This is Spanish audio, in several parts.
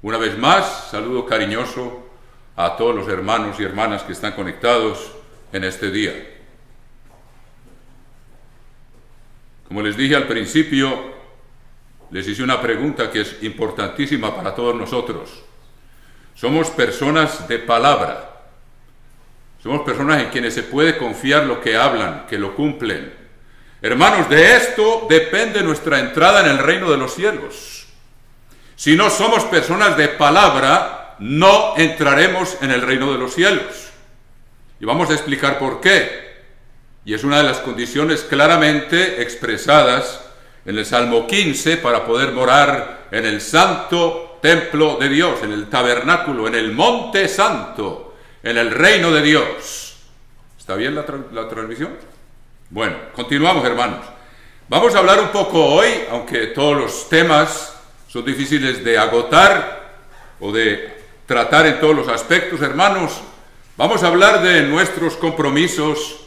Una vez más, saludo cariñoso a todos los hermanos y hermanas que están conectados en este día. Como les dije al principio, les hice una pregunta que es importantísima para todos nosotros. Somos personas de palabra. Somos personas en quienes se puede confiar lo que hablan, que lo cumplen. Hermanos, de esto depende nuestra entrada en el reino de los cielos. Si no somos personas de palabra, no entraremos en el reino de los cielos. Y vamos a explicar por qué. Y es una de las condiciones claramente expresadas en el Salmo 15 para poder morar en el santo templo de Dios, en el tabernáculo, en el monte santo, en el reino de Dios. ¿Está bien la transmisión? Bueno, continuamos, hermanos. Vamos a hablar un poco hoy, aunque todos los temas son difíciles de agotar o de tratar en todos los aspectos, hermanos. Vamos a hablar de nuestros compromisos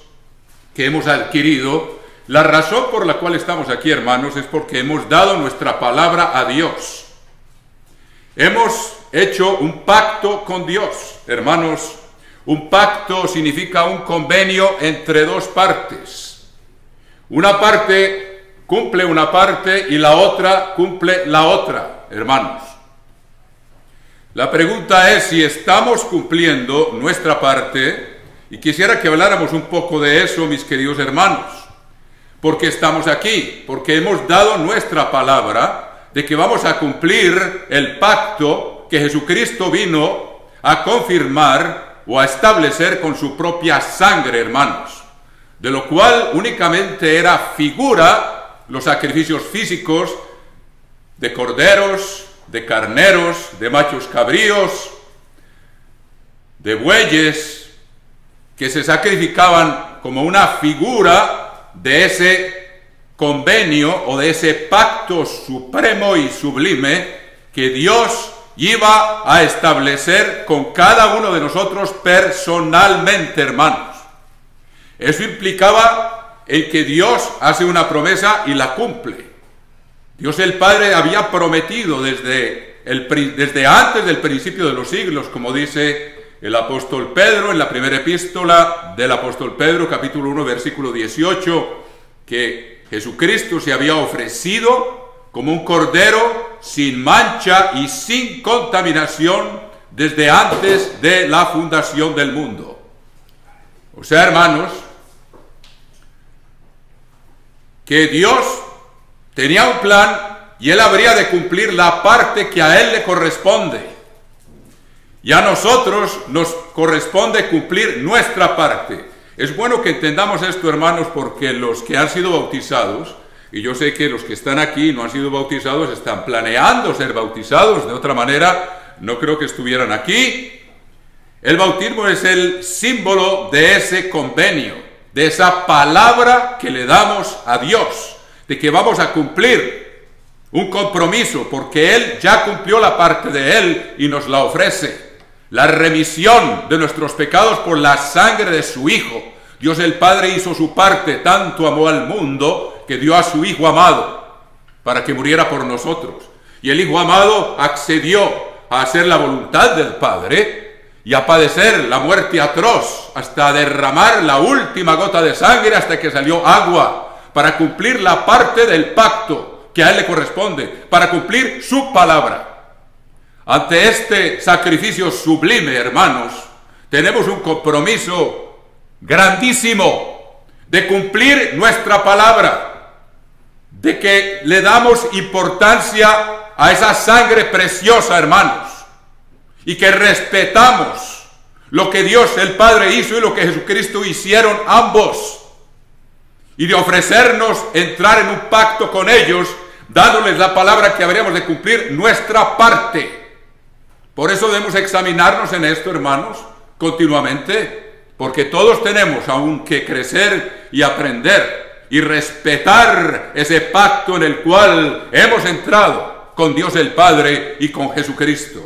que hemos adquirido. La razón por la cual estamos aquí, hermanos, es porque hemos dado nuestra palabra a Dios. Hemos hecho un pacto con Dios, hermanos. Un pacto significa un convenio entre dos partes. Una parte cumple una parte y la otra cumple la otra, hermanos. La pregunta es si estamos cumpliendo nuestra parte, y quisiera que habláramos un poco de eso, mis queridos hermanos. Porque estamos aquí, porque hemos dado nuestra palabra de que vamos a cumplir el pacto que Jesucristo vino a confirmar o a establecer con su propia sangre, hermanos, de lo cual únicamente era figura los sacrificios físicos de corderos, de carneros, de machos cabríos, de bueyes, que se sacrificaban como una figura de ese convenio o de ese pacto supremo y sublime que Dios iba a establecer con cada uno de nosotros personalmente, hermanos. Eso implicaba en que Dios hace una promesa y la cumple. Dios el Padre había prometido desde antes del principio de los siglos, como dice el apóstol Pedro en la primera epístola del apóstol Pedro, capítulo 1, versículo 18, que Jesucristo se había ofrecido como un cordero sin mancha y sin contaminación desde antes de la fundación del mundo. O sea, hermanos, que Dios tenía un plan y Él habría de cumplir la parte que a Él le corresponde. Y a nosotros nos corresponde cumplir nuestra parte. Es bueno que entendamos esto, hermanos, porque los que han sido bautizados, y yo sé que los que están aquí y no han sido bautizados están planeando ser bautizados, de otra manera no creo que estuvieran aquí. El bautismo es el símbolo de ese convenio, de esa palabra que le damos a Dios, de que vamos a cumplir un compromiso, porque Él ya cumplió la parte de Él y nos la ofrece. La remisión de nuestros pecados por la sangre de su Hijo. Dios el Padre hizo su parte, tanto amó al mundo que dio a su Hijo amado para que muriera por nosotros. Y el Hijo amado accedió a hacer la voluntad del Padre y a padecer la muerte atroz hasta derramar la última gota de sangre hasta que salió agua, para cumplir la parte del pacto que a Él le corresponde, para cumplir su palabra. Ante este sacrificio sublime, hermanos, tenemos un compromiso grandísimo de cumplir nuestra palabra, de que le damos importancia a esa sangre preciosa, hermanos, y que respetamos lo que Dios el Padre hizo y lo que Jesucristo hicieron ambos, y de ofrecernos entrar en un pacto con ellos, dándoles la palabra que habríamos de cumplir nuestra parte. Por eso debemos examinarnos en esto, hermanos, continuamente, porque todos tenemos aún que crecer y aprender y respetar ese pacto en el cual hemos entrado con Dios el Padre y con Jesucristo.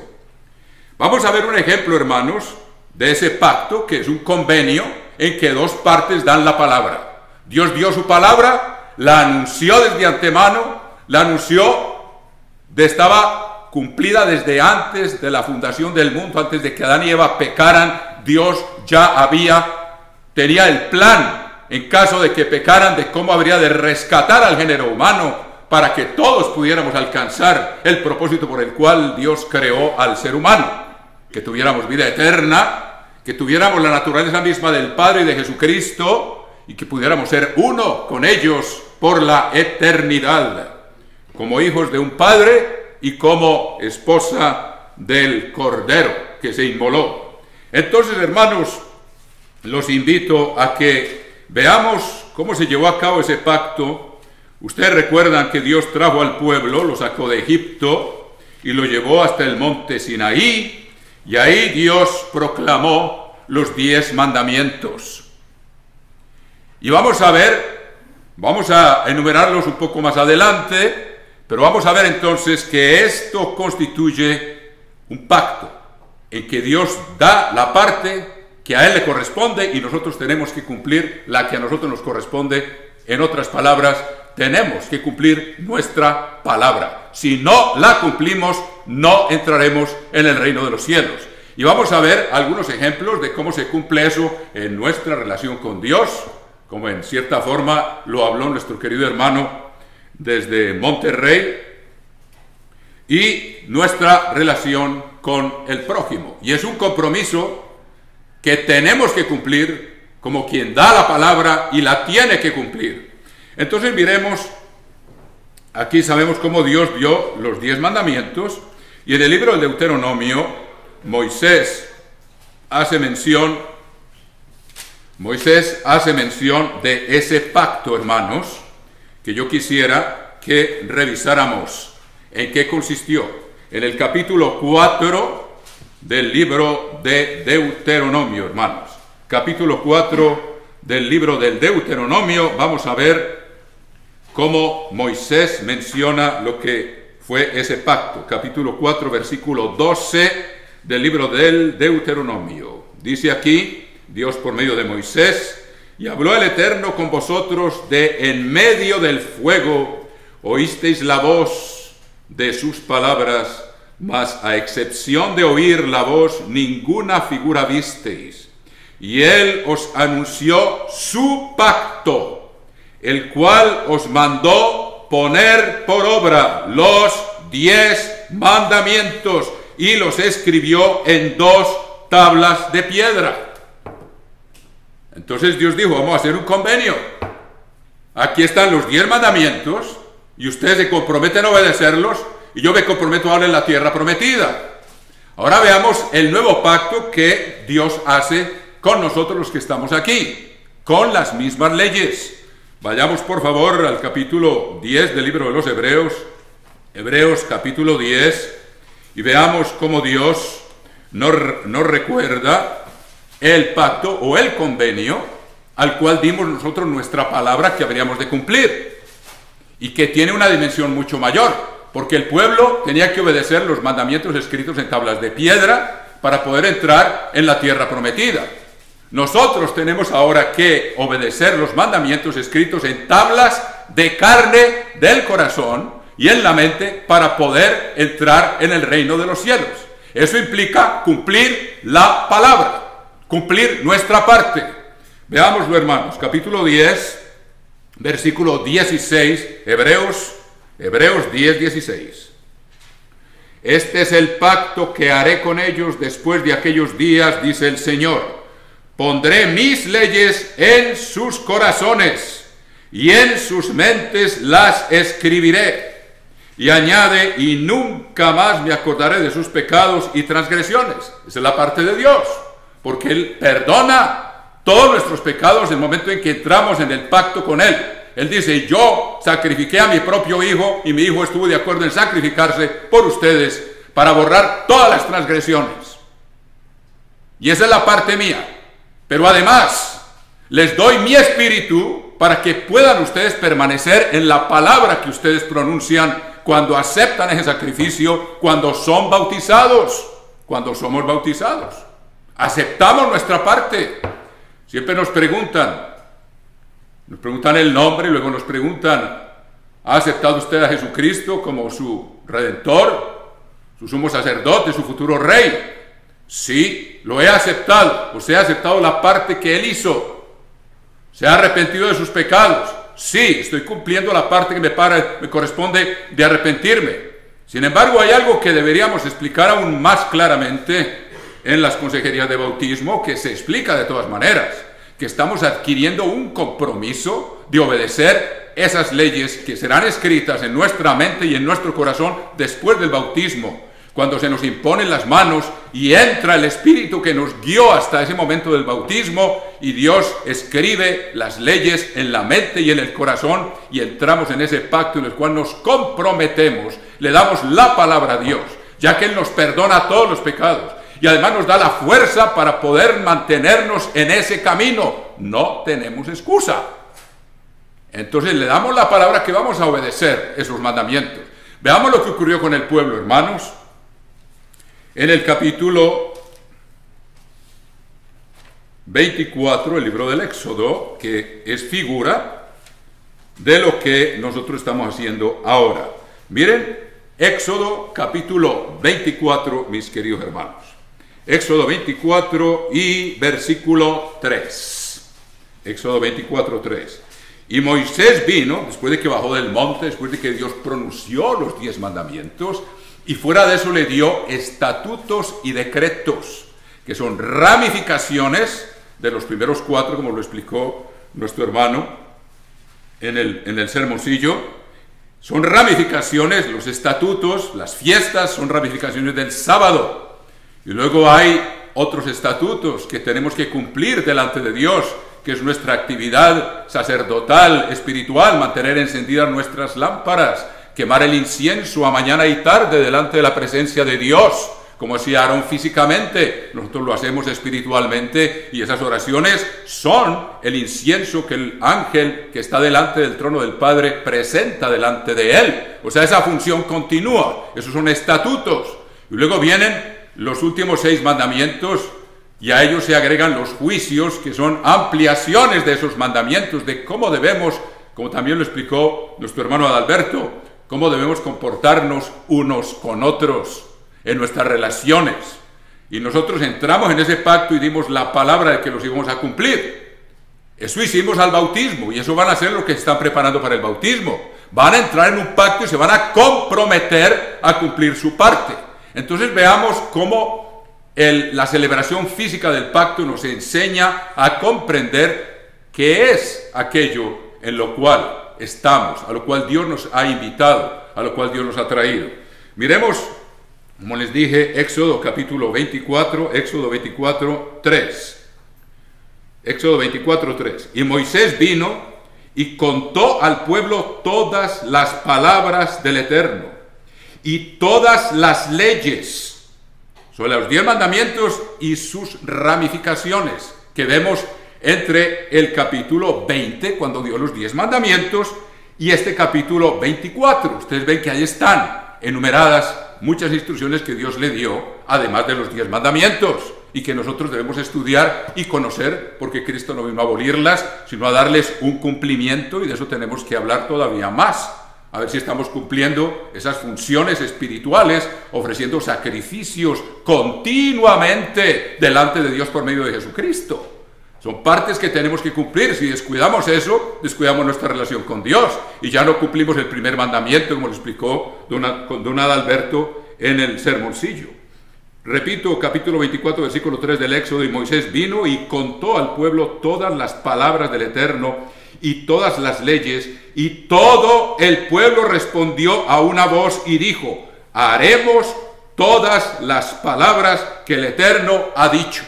Vamos a ver un ejemplo, hermanos, de ese pacto, que es un convenio en que dos partes dan la palabra. Dios dio su palabra, la anunció desde antemano, la anunció, estaba cumplida desde antes de la fundación del mundo, antes de que Adán y Eva pecaran. Dios ya tenía el plan, en caso de que pecaran, de cómo habría de rescatar al género humano para que todos pudiéramos alcanzar el propósito por el cual Dios creó al ser humano, que tuviéramos vida eterna, que tuviéramos la naturaleza misma del Padre y de Jesucristo, y que pudiéramos ser uno con ellos por la eternidad, como hijos de un Padre y como esposa del Cordero que se inmoló. Entonces, hermanos, los invito a que veamos cómo se llevó a cabo ese pacto. Ustedes recuerdan que Dios trajo al pueblo, lo sacó de Egipto y lo llevó hasta el monte Sinaí, y ahí Dios proclamó los 10 mandamientos. Y vamos a enumerarlos un poco más adelante, pero vamos a ver entonces que esto constituye un pacto, en que Dios da la parte que a Él le corresponde y nosotros tenemos que cumplir la que a nosotros nos corresponde. En otras palabras, tenemos que cumplir nuestra palabra. Si no la cumplimos, no entraremos en el reino de los cielos. Y vamos a ver algunos ejemplos de cómo se cumple eso en nuestra relación con Dios, como en cierta forma lo habló nuestro querido hermano desde Monterrey, y nuestra relación con el prójimo. Y es un compromiso que tenemos que cumplir como quien da la palabra y la tiene que cumplir. Entonces miremos, aquí sabemos cómo Dios dio los 10 mandamientos, y en el libro del Deuteronomio Moisés hace mención de ese pacto, hermanos, que yo quisiera que revisáramos en qué consistió. En el capítulo 4 del libro de Deuteronomio, hermanos. Capítulo 4 del libro del Deuteronomio, vamos a ver cómo Moisés menciona lo que fue ese pacto. Capítulo 4, versículo 12 del libro del Deuteronomio. Dice aquí, Dios por medio de Moisés: y habló el Eterno con vosotros de en medio del fuego, oísteis la voz de sus palabras, mas a excepción de oír la voz, ninguna figura visteis. Y él os anunció su pacto, el cual os mandó poner por obra los 10 mandamientos, y los escribió en 2 tablas de piedra. Entonces Dios dijo: vamos a hacer un convenio. Aquí están los 10 mandamientos, y ustedes se comprometen a obedecerlos, y yo me comprometo a darles la tierra prometida. Ahora veamos el nuevo pacto que Dios hace con nosotros los que estamos aquí, con las mismas leyes. Vayamos por favor al capítulo 10 del libro de los Hebreos, Hebreos capítulo 10, y veamos cómo Dios nos recuerda el pacto o el convenio al cual dimos nosotros nuestra palabra que habríamos de cumplir, y que tiene una dimensión mucho mayor, porque el pueblo tenía que obedecer los mandamientos escritos en tablas de piedra para poder entrar en la tierra prometida. Nosotros tenemos ahora que obedecer los mandamientos escritos en tablas de carne del corazón y en la mente para poder entrar en el reino de los cielos. Eso implica cumplir la palabra, cumplir nuestra parte. Veámoslo, hermanos, capítulo 10, versículo 16, Hebreos 10, 16. Este es el pacto que haré con ellos después de aquellos días, dice el Señor. Pondré mis leyes en sus corazones y en sus mentes las escribiré. Y añade: y nunca más me acordaré de sus pecados y transgresiones. Esa es la parte de Dios, porque Él perdona todos nuestros pecados en el momento en que entramos en el pacto con Él. Él dice: yo sacrifiqué a mi propio hijo, y mi hijo estuvo de acuerdo en sacrificarse por ustedes para borrar todas las transgresiones. Y esa es la parte mía. Pero además, les doy mi espíritu para que puedan ustedes permanecer en la palabra que ustedes pronuncian cuando aceptan ese sacrificio, cuando son bautizados, cuando somos bautizados. Aceptamos nuestra parte. Siempre nos preguntan el nombre y luego nos preguntan: ¿ha aceptado usted a Jesucristo como su Redentor? su sumo sacerdote, su futuro rey. Sí, lo he aceptado. Usted ha aceptado la parte que él hizo. ¿Se ha arrepentido de sus pecados? Sí, estoy cumpliendo la parte que me corresponde de arrepentirme. Sin embargo, hay algo que deberíamos explicar aún más claramente en las consejerías de bautismo, que se explica de todas maneras, que estamos adquiriendo un compromiso de obedecer esas leyes que serán escritas en nuestra mente y en nuestro corazón después del bautismo, cuando se nos imponen las manos y entra el Espíritu que nos guió hasta ese momento del bautismo, y Dios escribe las leyes en la mente y en el corazón, y entramos en ese pacto en el cual nos comprometemos, le damos la palabra a Dios, ya que Él nos perdona todos los pecados, y además nos da la fuerza para poder mantenernos en ese camino. No tenemos excusa. Entonces le damos la palabra que vamos a obedecer esos mandamientos. Veamos lo que ocurrió con el pueblo, hermanos. En el capítulo 24, el libro del Éxodo, que es figura de lo que nosotros estamos haciendo ahora. Miren, Éxodo capítulo 24, mis queridos hermanos. Éxodo 24 y versículo 3. Éxodo 24, 3. Y Moisés vino, después de que bajó del monte, después de que Dios pronunció los 10 mandamientos, y fuera de eso le dio estatutos y decretos, que son ramificaciones de los primeros 4, como lo explicó nuestro hermano en el sermoncillo. Son ramificaciones, los estatutos, las fiestas son ramificaciones del sábado. Y luego hay otros estatutos que tenemos que cumplir delante de Dios, que es nuestra actividad sacerdotal, espiritual, mantener encendidas nuestras lámparas, quemar el incienso a mañana y tarde delante de la presencia de Dios, como hacía Aarón físicamente. Nosotros lo hacemos espiritualmente, y esas oraciones son el incienso que el ángel que está delante del trono del Padre presenta delante de él. O sea, esa función continúa. Esos son estatutos. Y luego vienen los últimos 6 mandamientos, y a ellos se agregan los juicios, que son ampliaciones de esos mandamientos, de cómo debemos, como también lo explicó nuestro hermano Adalberto, cómo debemos comportarnos unos con otros en nuestras relaciones. Y nosotros entramos en ese pacto y dimos la palabra de que los íbamos a cumplir. Eso hicimos al bautismo, y eso van a hacer los que se están preparando para el bautismo. Van a entrar en un pacto y se van a comprometer a cumplir su parte. Entonces veamos cómo la celebración física del pacto nos enseña a comprender qué es aquello en lo cual estamos, a lo cual Dios nos ha invitado, a lo cual Dios nos ha traído. Miremos, como les dije, Éxodo capítulo 24, Éxodo 24, 3. Éxodo 24, 3. Y Moisés vino y contó al pueblo todas las palabras del Eterno y todas las leyes sobre los 10 mandamientos y sus ramificaciones, que vemos entre el capítulo 20, cuando dio los 10 mandamientos, y este capítulo 24. Ustedes ven que ahí están enumeradas muchas instrucciones que Dios le dio, además de los 10 mandamientos, y que nosotros debemos estudiar y conocer, porque Cristo no vino a abolirlas, sino a darles un cumplimiento, y de eso tenemos que hablar todavía más. A ver si estamos cumpliendo esas funciones espirituales, ofreciendo sacrificios continuamente delante de Dios por medio de Jesucristo. Son partes que tenemos que cumplir. Si descuidamos eso, descuidamos nuestra relación con Dios, y ya no cumplimos el primer mandamiento, como lo explicó don Adalberto en el sermoncillo. Repito, capítulo 24, versículo 3 del Éxodo. Y Moisés vino y contó al pueblo todas las palabras del Eterno y todas las leyes, y todo el pueblo respondió a una voz y dijo: haremos todas las palabras que el Eterno ha dicho.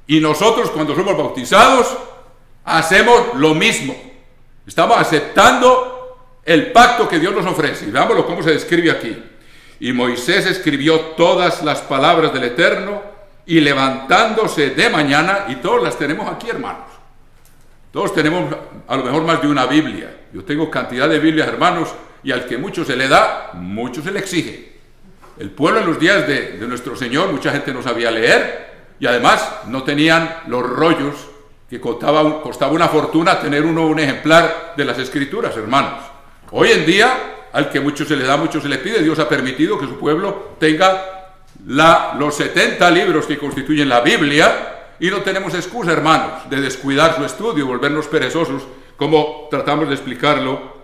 Y nosotros, cuando somos bautizados, hacemos lo mismo. Estamos aceptando el pacto que Dios nos ofrece. Y veámoslo cómo se describe aquí. Y Moisés escribió todas las palabras del Eterno, y levantándose de mañana, y todos las tenemos aquí, hermanos. Todos tenemos a lo mejor más de una Biblia. Yo tengo cantidad de Biblias, hermanos, y al que mucho se le da, mucho se le exige. El pueblo en los días de nuestro Señor, mucha gente no sabía leer, y además no tenían los rollos, que costaba una fortuna tener un ejemplar de las Escrituras, hermanos. Hoy en día al que mucho se le da, mucho se le pide. Dios ha permitido que su pueblo tenga los 70 libros que constituyen la Biblia, y no tenemos excusa, hermanos, de descuidar su estudio, volvernos perezosos, como tratamos de explicarlo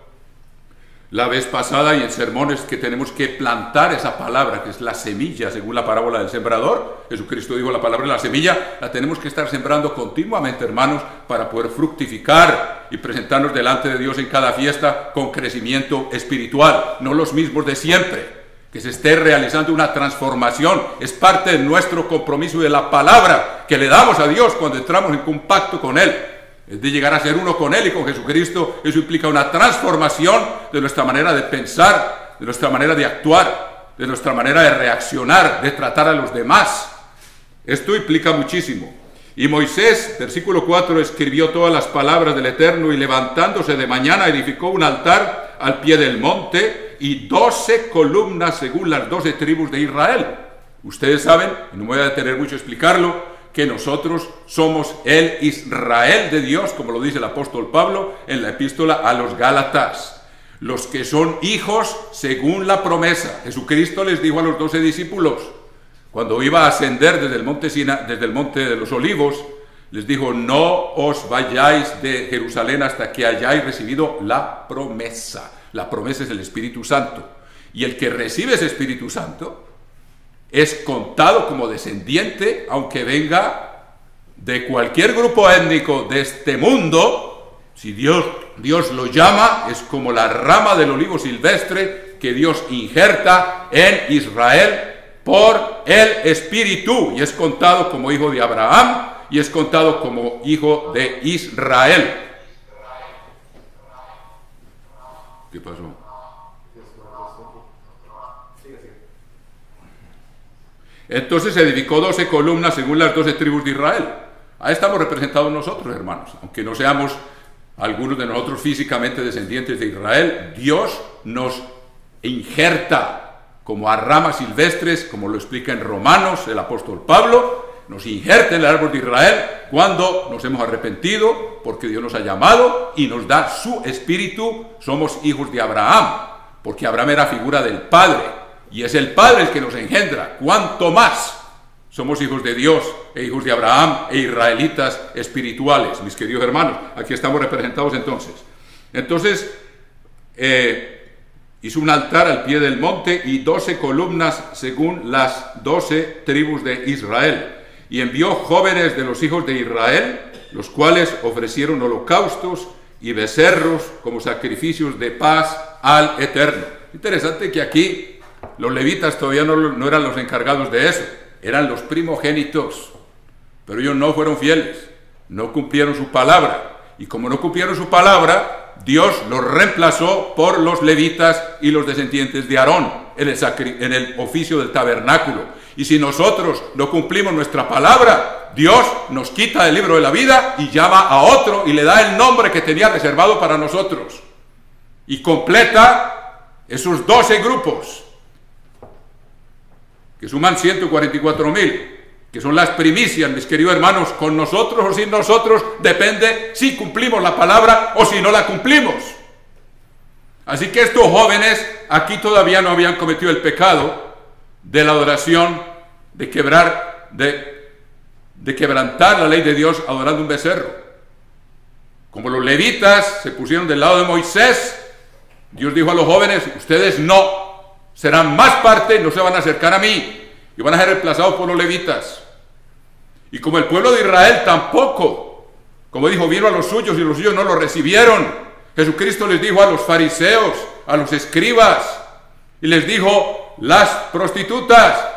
la vez pasada y en sermones, que tenemos que plantar esa palabra, que es la semilla, según la parábola del sembrador. Jesucristo dijo: la palabra es la semilla, la tenemos que estar sembrando continuamente, hermanos, para poder fructificar y presentarnos delante de Dios en cada fiesta con crecimiento espiritual, no los mismos de siempre. Que se esté realizando una transformación es parte de nuestro compromiso y de la palabra que le damos a Dios cuando entramos en contacto con Él. Es de llegar a ser uno con Él y con Jesucristo. Eso implica una transformación de nuestra manera de pensar, de nuestra manera de actuar, de nuestra manera de reaccionar, de tratar a los demás. Esto implica muchísimo. Y Moisés, versículo 4, escribió todas las palabras del Eterno, y levantándose de mañana edificó un altar al pie del monte y 12 columnas según las 12 tribus de Israel. Ustedes saben, y no me voy a detener mucho a explicarlo, que nosotros somos el Israel de Dios, como lo dice el apóstol Pablo en la epístola a los Gálatas, los que son hijos según la promesa. Jesucristo les dijo a los 12 discípulos, cuando iba a ascender desde el monte de los Olivos, les dijo: no os vayáis de Jerusalén hasta que hayáis recibido la promesa. La promesa es el Espíritu Santo, y el que recibe ese Espíritu Santo es contado como descendiente, aunque venga de cualquier grupo étnico de este mundo. Si Dios lo llama, es como la rama del olivo silvestre que Dios injerta en Israel por el Espíritu, y es contado como hijo de Abraham, y es contado como hijo de Israel. ¿Qué pasó? Entonces edificó 12 columnas según las 12 tribus de Israel. Ahí estamos representados nosotros, hermanos. Aunque no seamos algunos de nosotros físicamente descendientes de Israel, Dios nos injerta como a ramas silvestres, como lo explica en Romanos el apóstol Pablo. Nos injerta en el árbol de Israel cuando nos hemos arrepentido, porque Dios nos ha llamado y nos da su espíritu. Somos hijos de Abraham, porque Abraham era figura del Padre, y es el Padre el que nos engendra. ¿Cuánto más somos hijos de Dios e hijos de Abraham e israelitas espirituales, mis queridos hermanos? Aquí estamos representados entonces. Entonces, hizo un altar al pie del monte y 12 columnas según las 12 tribus de Israel. Y envió jóvenes de los hijos de Israel, los cuales ofrecieron holocaustos y becerros como sacrificios de paz al Eterno. Interesante que aquí los levitas todavía no eran los encargados de eso, eran los primogénitos, pero ellos no fueron fieles, no cumplieron su palabra, y como no cumplieron su palabra, Dios los reemplazó por los levitas y los descendientes de Aarón en el oficio del tabernáculo. Y si nosotros no cumplimos nuestra palabra, Dios nos quita del libro de la vida y llama a otro y le da el nombre que tenía reservado para nosotros, y completa esos 12 grupos que suman 144,000, que son las primicias, mis queridos hermanos. Con nosotros o sin nosotros depende si cumplimos la palabra o si no la cumplimos. Así que estos jóvenes aquí todavía no habían cometido el pecado de la adoración, de quebrantar la ley de Dios adorando un becerro. Como los levitas se pusieron del lado de Moisés, Dios dijo a los jóvenes: ustedes no serán más parte, no se van a acercar a mí, y van a ser reemplazados por los levitas. Y como el pueblo de Israel tampoco, como dijo, vino a los suyos y los suyos no lo recibieron, Jesucristo les dijo a los fariseos, a los escribas, y les dijo: las prostitutas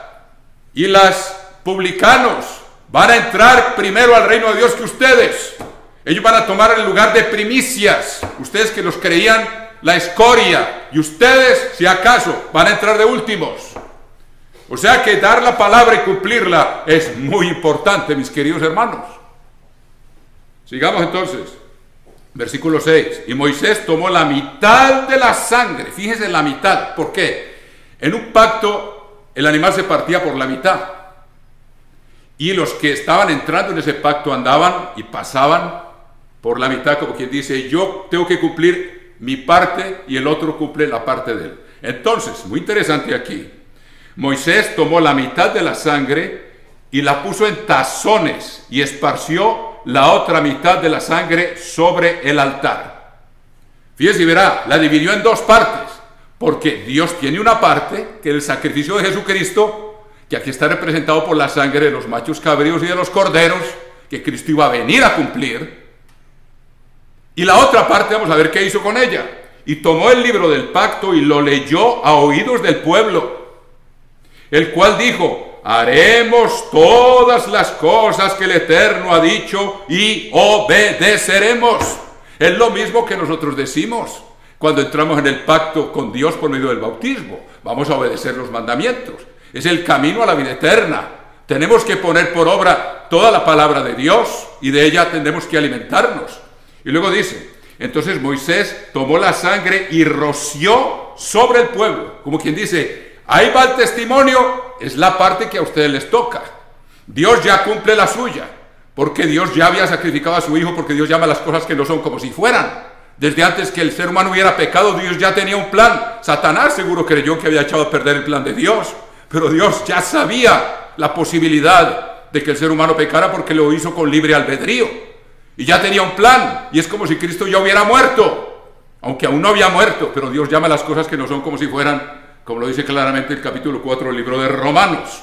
y las publicanos van a entrar primero al reino de Dios que ustedes. Ellos van a tomar el lugar de primicias, ustedes que los creían la escoria, y ustedes, si acaso, van a entrar de últimos. O sea que dar la palabra y cumplirla es muy importante, mis queridos hermanos. Sigamos entonces. Versículo 6. Y Moisés tomó la mitad de la sangre. Fíjense, la mitad. ¿Por qué? En un pacto el animal se partía por la mitad, y los que estaban entrando en ese pacto andaban y pasaban por la mitad, como quien dice: yo tengo que cumplir mi parte y el otro cumple la parte de él. Entonces, muy interesante aquí, Moisés tomó la mitad de la sangre y la puso en tazones y esparció la otra mitad de la sangre sobre el altar. Fíjese y verá, la dividió en dos partes, porque Dios tiene una parte, que es el sacrificio de Jesucristo, que aquí está representado por la sangre de los machos cabríos y de los corderos, que Cristo iba a venir a cumplir. Y la otra parte, vamos a ver qué hizo con ella. Y tomó el libro del pacto y lo leyó a oídos del pueblo, el cual dijo: haremos todas las cosas que el Eterno ha dicho y obedeceremos. Es lo mismo que nosotros decimos cuando entramos en el pacto con Dios por medio del bautismo. Vamos a obedecer los mandamientos. Es el camino a la vida eterna. Tenemos que poner por obra toda la palabra de Dios y de ella tendremos que alimentarnos. Y luego dice, entonces Moisés tomó la sangre y roció sobre el pueblo. Como quien dice, ahí va el testimonio, es la parte que a ustedes les toca. Dios ya cumple la suya, porque Dios ya había sacrificado a su Hijo, porque Dios llama las cosas que no son como si fueran. Desde antes que el ser humano hubiera pecado, Dios ya tenía un plan. Satanás seguro creyó que había echado a perder el plan de Dios, pero Dios ya sabía la posibilidad de que el ser humano pecara porque lo hizo con libre albedrío. Y ya tenía un plan, y es como si Cristo ya hubiera muerto, aunque aún no había muerto, pero Dios llama las cosas que no son como si fueran, como lo dice claramente el capítulo 4 del libro de Romanos.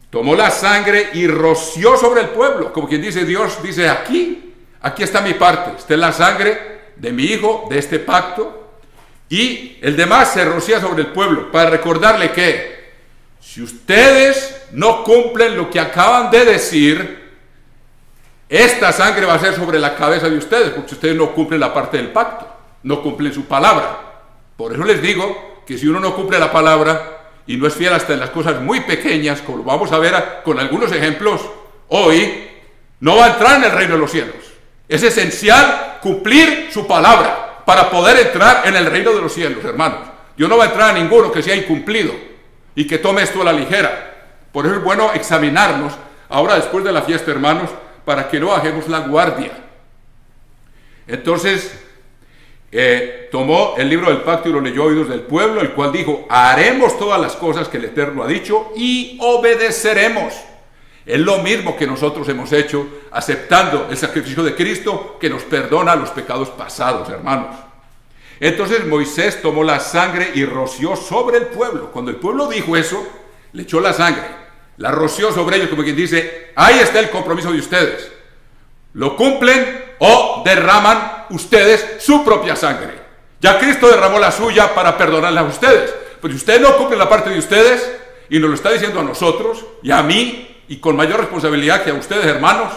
Tomó la sangre y roció sobre el pueblo, como quien dice, Dios dice, aquí está mi parte, esta es la sangre de mi Hijo, de este pacto, y el demás se rocía sobre el pueblo, para recordarle que, si ustedes no cumplen lo que acaban de decir, esta sangre va a ser sobre la cabeza de ustedes, porque ustedes no cumplen la parte del pacto, no cumplen su palabra. Por eso les digo que si uno no cumple la palabra y no es fiel hasta en las cosas muy pequeñas, como vamos a ver con algunos ejemplos hoy, no va a entrar en el reino de los cielos. Es esencial cumplir su palabra para poder entrar en el reino de los cielos, hermanos. Dios no va a entrar a ninguno que sea incumplido y que tome esto a la ligera. Por eso es bueno examinarnos ahora después de la fiesta, hermanos, para que no bajemos la guardia. Entonces, tomó el libro del pacto y lo leyó a oídos del pueblo, el cual dijo, haremos todas las cosas que el Eterno ha dicho y obedeceremos. Es lo mismo que nosotros hemos hecho, aceptando el sacrificio de Cristo, que nos perdona los pecados pasados, hermanos. Entonces Moisés tomó la sangre y roció sobre el pueblo. Cuando el pueblo dijo eso, le echó la sangre, la roció sobre ellos, como quien dice, ahí está el compromiso de ustedes. ¿Lo cumplen o derraman ustedes su propia sangre? Ya Cristo derramó la suya para perdonarla a ustedes. Pero si ustedes no cumplen la parte de ustedes, y nos lo está diciendo a nosotros y a mí, y con mayor responsabilidad que a ustedes, hermanos,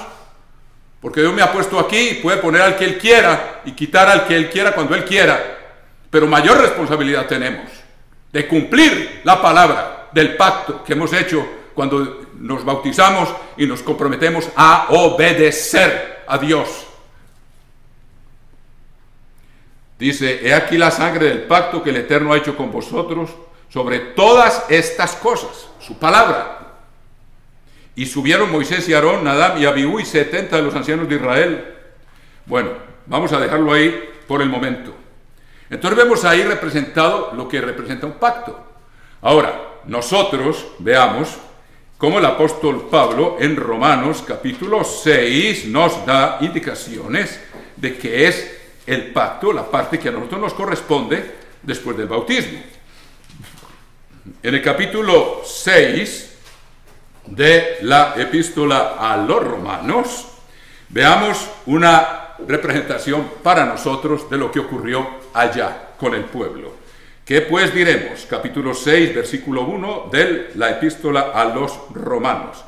porque Dios me ha puesto aquí y puede poner al que Él quiera y quitar al que Él quiera cuando Él quiera, pero mayor responsabilidad tenemos de cumplir la palabra del pacto que hemos hecho cuando nos bautizamos y nos comprometemos a obedecer a Dios. Dice, he aquí la sangre del pacto que el Eterno ha hecho con vosotros sobre todas estas cosas, su palabra. Y subieron Moisés y Aarón, Nadab y Abiú y 70 de los ancianos de Israel. Bueno, vamos a dejarlo ahí por el momento. Entonces vemos ahí representado lo que representa un pacto. Ahora, nosotros veamos cómo el apóstol Pablo en Romanos capítulo 6 nos da indicaciones de que es el pacto, la parte que a nosotros nos corresponde después del bautismo. En el capítulo 6 de la epístola a los romanos, veamos una representación para nosotros de lo que ocurrió allá con el pueblo. ¿Qué pues diremos? Capítulo 6, versículo 1 de la epístola a los romanos.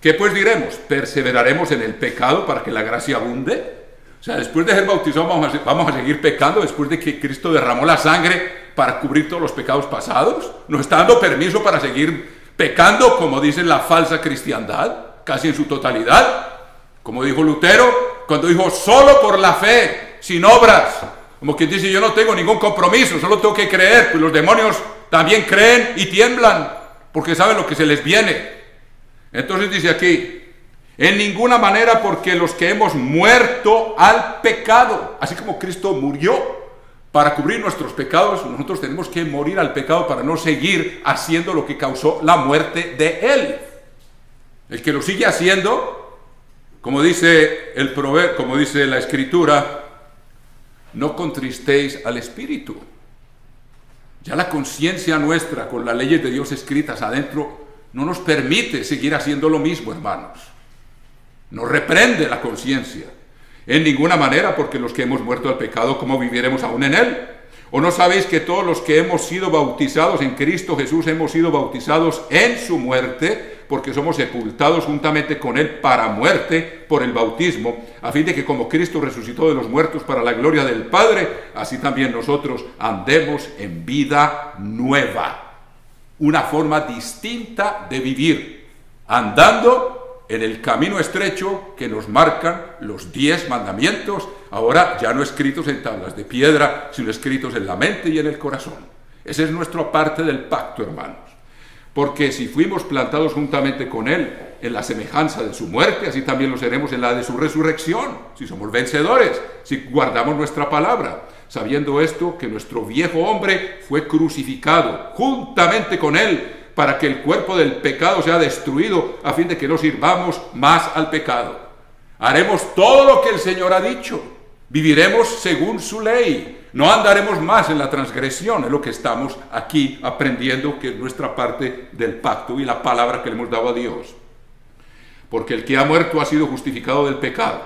¿Qué pues diremos? ¿Perseveraremos en el pecado para que la gracia abunde? O sea, después de ser bautizados vamos a seguir pecando después de que Cristo derramó la sangre para cubrir todos los pecados pasados. ¿Nos está dando permiso para seguir pecando, como dice la falsa cristiandad, casi en su totalidad? Como dijo Lutero, cuando dijo, solo por la fe, sin obras. Como quien dice, yo no tengo ningún compromiso, solo tengo que creer. Pues los demonios también creen y tiemblan, porque saben lo que se les viene. Entonces dice aquí, en ninguna manera, porque los que hemos muerto al pecado, así como Cristo murió Para cubrir nuestros pecados, nosotros tenemos que morir al pecado para no seguir haciendo lo que causó la muerte de él. El que lo sigue haciendo, como dice el proverbio, como dice la Escritura, no contristéis al Espíritu. Ya la conciencia nuestra, con las leyes de Dios escritas adentro, no nos permite seguir haciendo lo mismo, hermanos. Nos reprende la conciencia. En ninguna manera, porque los que hemos muerto al pecado, ¿cómo viviremos aún en él? ¿O no sabéis que todos los que hemos sido bautizados en Cristo Jesús hemos sido bautizados en su muerte? Porque somos sepultados juntamente con él para muerte por el bautismo, a fin de que como Cristo resucitó de los muertos para la gloria del Padre, así también nosotros andemos en vida nueva. Una forma distinta de vivir, andando en el camino estrecho que nos marcan los 10 mandamientos, ahora ya no escritos en tablas de piedra, sino escritos en la mente y en el corazón. Esa es nuestra parte del pacto, hermanos. Porque si fuimos plantados juntamente con él en la semejanza de su muerte, así también lo seremos en la de su resurrección, si somos vencedores, si guardamos nuestra palabra, sabiendo esto, que nuestro viejo hombre fue crucificado juntamente con él, para que el cuerpo del pecado sea destruido, a fin de que no sirvamos más al pecado. Haremos todo lo que el Señor ha dicho, viviremos según su ley, no andaremos más en la transgresión, es lo que estamos aquí aprendiendo, que es nuestra parte del pacto y la palabra que le hemos dado a Dios. Porque el que ha muerto ha sido justificado del pecado.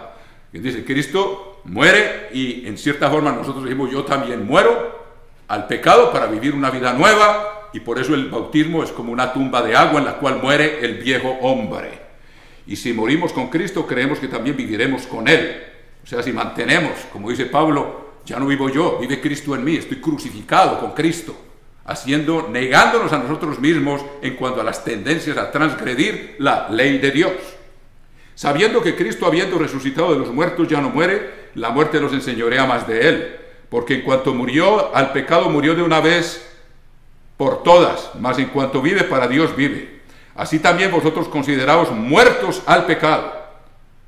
Y dice, Cristo muere y en cierta forma nosotros decimos, yo también muero al pecado para vivir una vida nueva. Y por eso el bautismo es como una tumba de agua en la cual muere el viejo hombre. Y si morimos con Cristo, creemos que también viviremos con él. O sea, si mantenemos, como dice Pablo, ya no vivo yo, vive Cristo en mí, estoy crucificado con Cristo, negándonos a nosotros mismos en cuanto a las tendencias a transgredir la ley de Dios. Sabiendo que Cristo, habiendo resucitado de los muertos, ya no muere, la muerte nos enseñorea más de él. Porque en cuanto murió al pecado, murió de una vez por todas, mas en cuanto vive, para Dios vive. Así también vosotros consideraos muertos al pecado.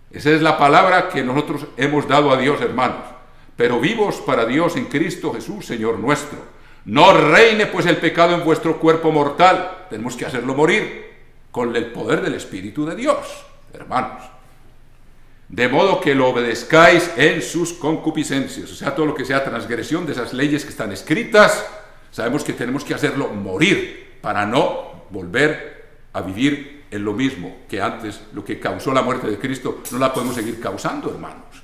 Esa es la palabra que nosotros hemos dado a Dios, hermanos. Pero vivos para Dios en Cristo Jesús, Señor nuestro. No reine pues el pecado en vuestro cuerpo mortal. Tenemos que hacerlo morir con el poder del Espíritu de Dios, hermanos. De modo que lo obedezcáis en sus concupiscencias. O sea, todo lo que sea transgresión de esas leyes que están escritas, sabemos que tenemos que hacerlo morir para no volver a vivir en lo mismo que antes. Lo que causó la muerte de Cristo no la podemos seguir causando, hermanos.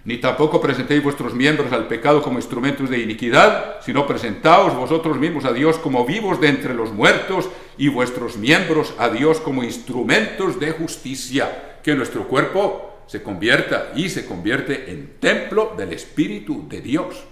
Ni tampoco presentéis vuestros miembros al pecado como instrumentos de iniquidad, sino presentaos vosotros mismos a Dios como vivos de entre los muertos y vuestros miembros a Dios como instrumentos de justicia. Que nuestro cuerpo se convierta y se convierte en templo del Espíritu de Dios.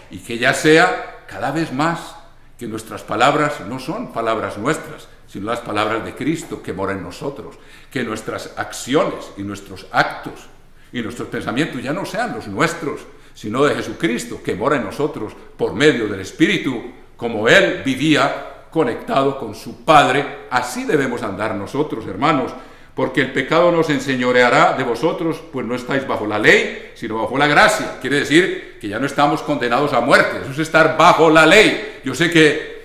Y que ya sea cada vez más que nuestras palabras no son palabras nuestras, sino las palabras de Cristo que mora en nosotros. Que nuestras acciones y nuestros actos y nuestros pensamientos ya no sean los nuestros, sino de Jesucristo que mora en nosotros por medio del Espíritu, como Él vivía conectado con su Padre. Así debemos andar nosotros, hermanos, porque el pecado nos enseñoreará de vosotros, pues no estáis bajo la ley, sino bajo la gracia. Quiere decir que ya no estamos condenados a muerte, eso es estar bajo la ley. Yo sé que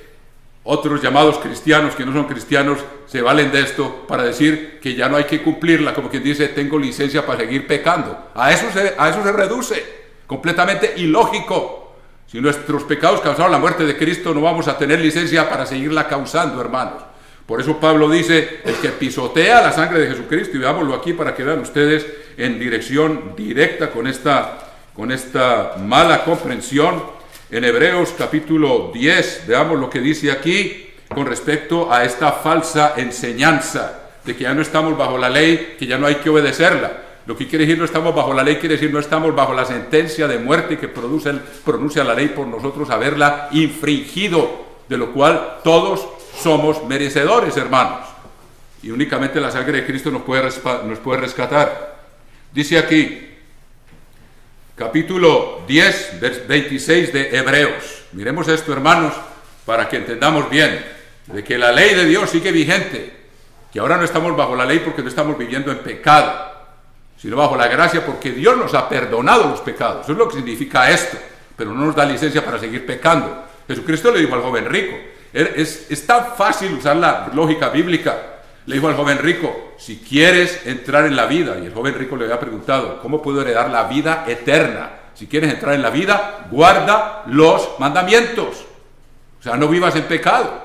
otros llamados cristianos que no son cristianos se valen de esto para decir que ya no hay que cumplirla, como quien dice, tengo licencia para seguir pecando. A eso se reduce, completamente ilógico. Si nuestros pecados causaron la muerte de Cristo, no vamos a tener licencia para seguirla causando, hermanos. Por eso Pablo dice, el que pisotea la sangre de Jesucristo, y veámoslo aquí para que vean ustedes en dirección directa con esta mala comprensión. En Hebreos capítulo 10, veamos lo que dice aquí con respecto a esta falsa enseñanza de que ya no estamos bajo la ley, que ya no hay que obedecerla. Lo que quiere decir no estamos bajo la ley, quiere decir no estamos bajo la sentencia de muerte que pronuncia la ley por nosotros haberla infringido, de lo cual todos somos merecedores, hermanos. Y únicamente la sangre de Cristo nos puede rescatar. Dice aquí, capítulo 10, 26 de Hebreos. Miremos esto, hermanos, para que entendamos bien de que la ley de Dios sigue vigente, que ahora no estamos bajo la ley porque no estamos viviendo en pecado, sino bajo la gracia porque Dios nos ha perdonado los pecados. Eso es lo que significa esto. pero no nos da licencia para seguir pecando. Jesucristo le dijo al joven rico, es tan fácil usar la lógica bíblica. Le dijo al joven rico, si quieres entrar en la vida, y el joven rico le había preguntado, ¿cómo puedo heredar la vida eterna? Si quieres entrar en la vida, guarda los mandamientos. O sea, no vivas en pecado.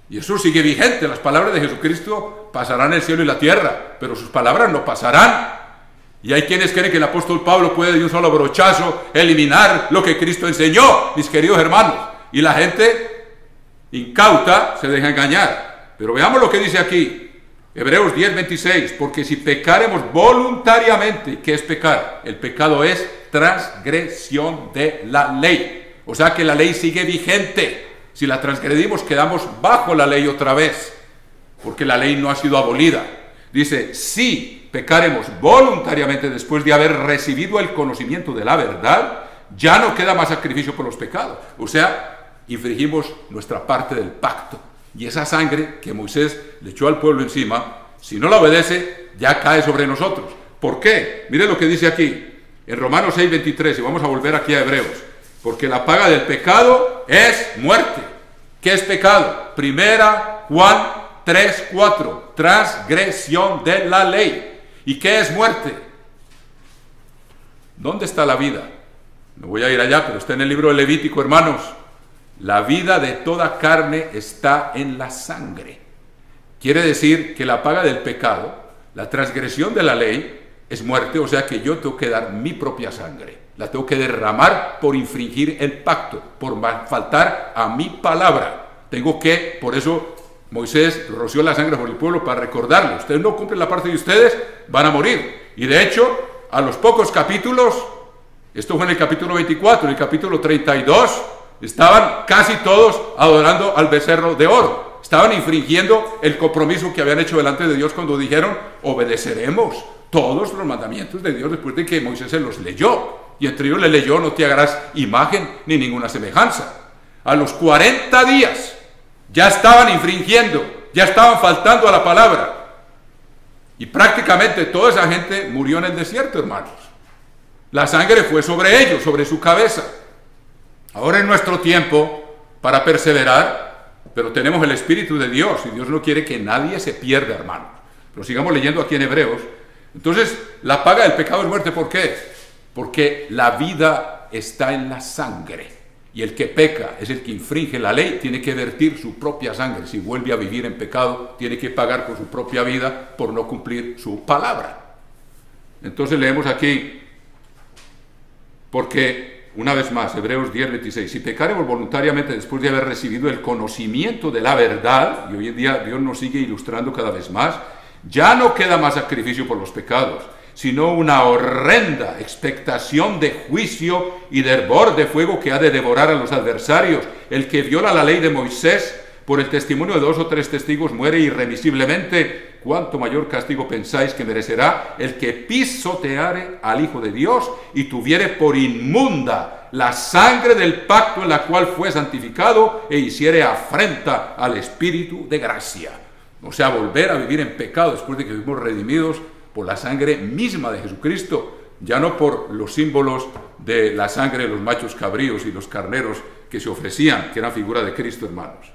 Y eso sigue vigente. Las palabras de Jesucristo pasarán el cielo y la tierra, pero sus palabras no pasarán. Y hay quienes creen que el apóstol Pablo puede de un solo brochazo eliminar lo que Cristo enseñó, mis queridos hermanos. Y la gente incauta se deja engañar. Pero veamos lo que dice aquí, Hebreos 10:26, porque si pecáremos voluntariamente, ¿qué es pecar? El pecado es transgresión de la ley. O sea que la ley sigue vigente. Si la transgredimos, quedamos bajo la ley otra vez, porque la ley no ha sido abolida. Dice, si pecaremos voluntariamente después de haber recibido el conocimiento de la verdad, ya no queda más sacrificio por los pecados. O sea, infringimos nuestra parte del pacto. Y esa sangre que Moisés le echó al pueblo encima, si no la obedece, ya cae sobre nosotros. ¿Por qué? Mire lo que dice aquí, en Romanos 6:23, y vamos a volver aquí a Hebreos. Porque la paga del pecado es muerte. ¿Qué es pecado? Primera Juan 3:4, transgresión de la ley. ¿Y qué es muerte? ¿Dónde está la vida? No voy a ir allá, pero está en el libro de Levítico, hermanos. La vida de toda carne está en la sangre. Quiere decir que la paga del pecado, la transgresión de la ley, es muerte, o sea que yo tengo que dar mi propia sangre. La tengo que derramar por infringir el pacto, por faltar a mi palabra. Tengo que, por eso Moisés roció la sangre por el pueblo para recordarle, ustedes no cumplen la parte de ustedes, van a morir. Y de hecho, a los pocos capítulos, esto fue en el capítulo 24, en el capítulo 32, estaban casi todos adorando al becerro de oro. Estaban infringiendo el compromiso que habían hecho delante de Dios cuando dijeron, obedeceremos todos los mandamientos de Dios después de que Moisés se los leyó. Y entre ellos le leyó, no te harás imagen ni ninguna semejanza. A los 40 días ya estaban infringiendo, ya estaban faltando a la palabra. Y prácticamente toda esa gente murió en el desierto, hermanos. La sangre fue sobre ellos, sobre su cabeza. Ahora es nuestro tiempo para perseverar, pero tenemos el Espíritu de Dios y Dios no quiere que nadie se pierda, hermanos. Pero sigamos leyendo aquí en Hebreos. Entonces, la paga del pecado es muerte. ¿Por qué? Porque la vida está en la sangre. Y el que peca es el que infringe la ley, tiene que vertir su propia sangre. Si vuelve a vivir en pecado, tiene que pagar con su propia vida por no cumplir su palabra. Entonces leemos aquí, porque una vez más, Hebreos 10:26, si pecaremos voluntariamente después de haber recibido el conocimiento de la verdad, y hoy en día Dios nos sigue ilustrando cada vez más, ya no queda más sacrificio por los pecados, sino una horrenda expectación de juicio y de hervor de fuego que ha de devorar a los adversarios. El que viola la ley de Moisés por el testimonio de 2 o 3 testigos muere irremisiblemente. ¿Cuánto mayor castigo pensáis que merecerá el que pisoteare al Hijo de Dios y tuviere por inmunda la sangre del pacto en la cual fue santificado e hiciere afrenta al Espíritu de gracia? O sea, volver a vivir en pecado después de que fuimos redimidos por la sangre misma de Jesucristo, ya no por los símbolos de la sangre de los machos cabríos y los carneros que se ofrecían, que eran figura de Cristo, hermanos.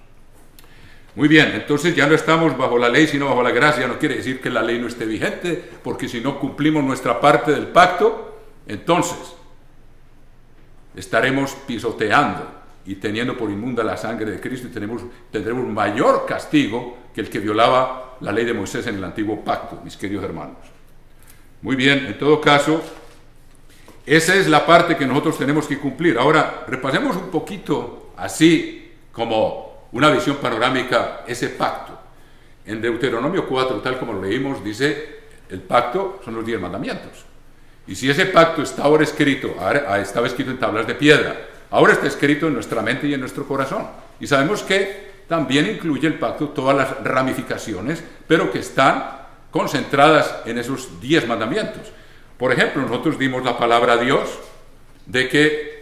Muy bien, entonces ya no estamos bajo la ley, sino bajo la gracia. No quiere decir que la ley no esté vigente, porque si no cumplimos nuestra parte del pacto, entonces estaremos pisoteando y teniendo por inmunda la sangre de Cristo y tendremos mayor castigo que el que violaba la ley de Moisés en el antiguo pacto, mis queridos hermanos. Muy bien, en todo caso, esa es la parte que nosotros tenemos que cumplir. Ahora, repasemos un poquito, así como una visión panorámica, ese pacto. En Deuteronomio 4, tal como lo leímos, dice, el pacto son los 10 mandamientos. Y si ese pacto está ahora escrito, estaba escrito en tablas de piedra, ahora está escrito en nuestra mente y en nuestro corazón. Y sabemos que también incluye el pacto todas las ramificaciones, pero que están concentradas en esos 10 mandamientos. Por ejemplo, nosotros dimos la palabra a Dios de que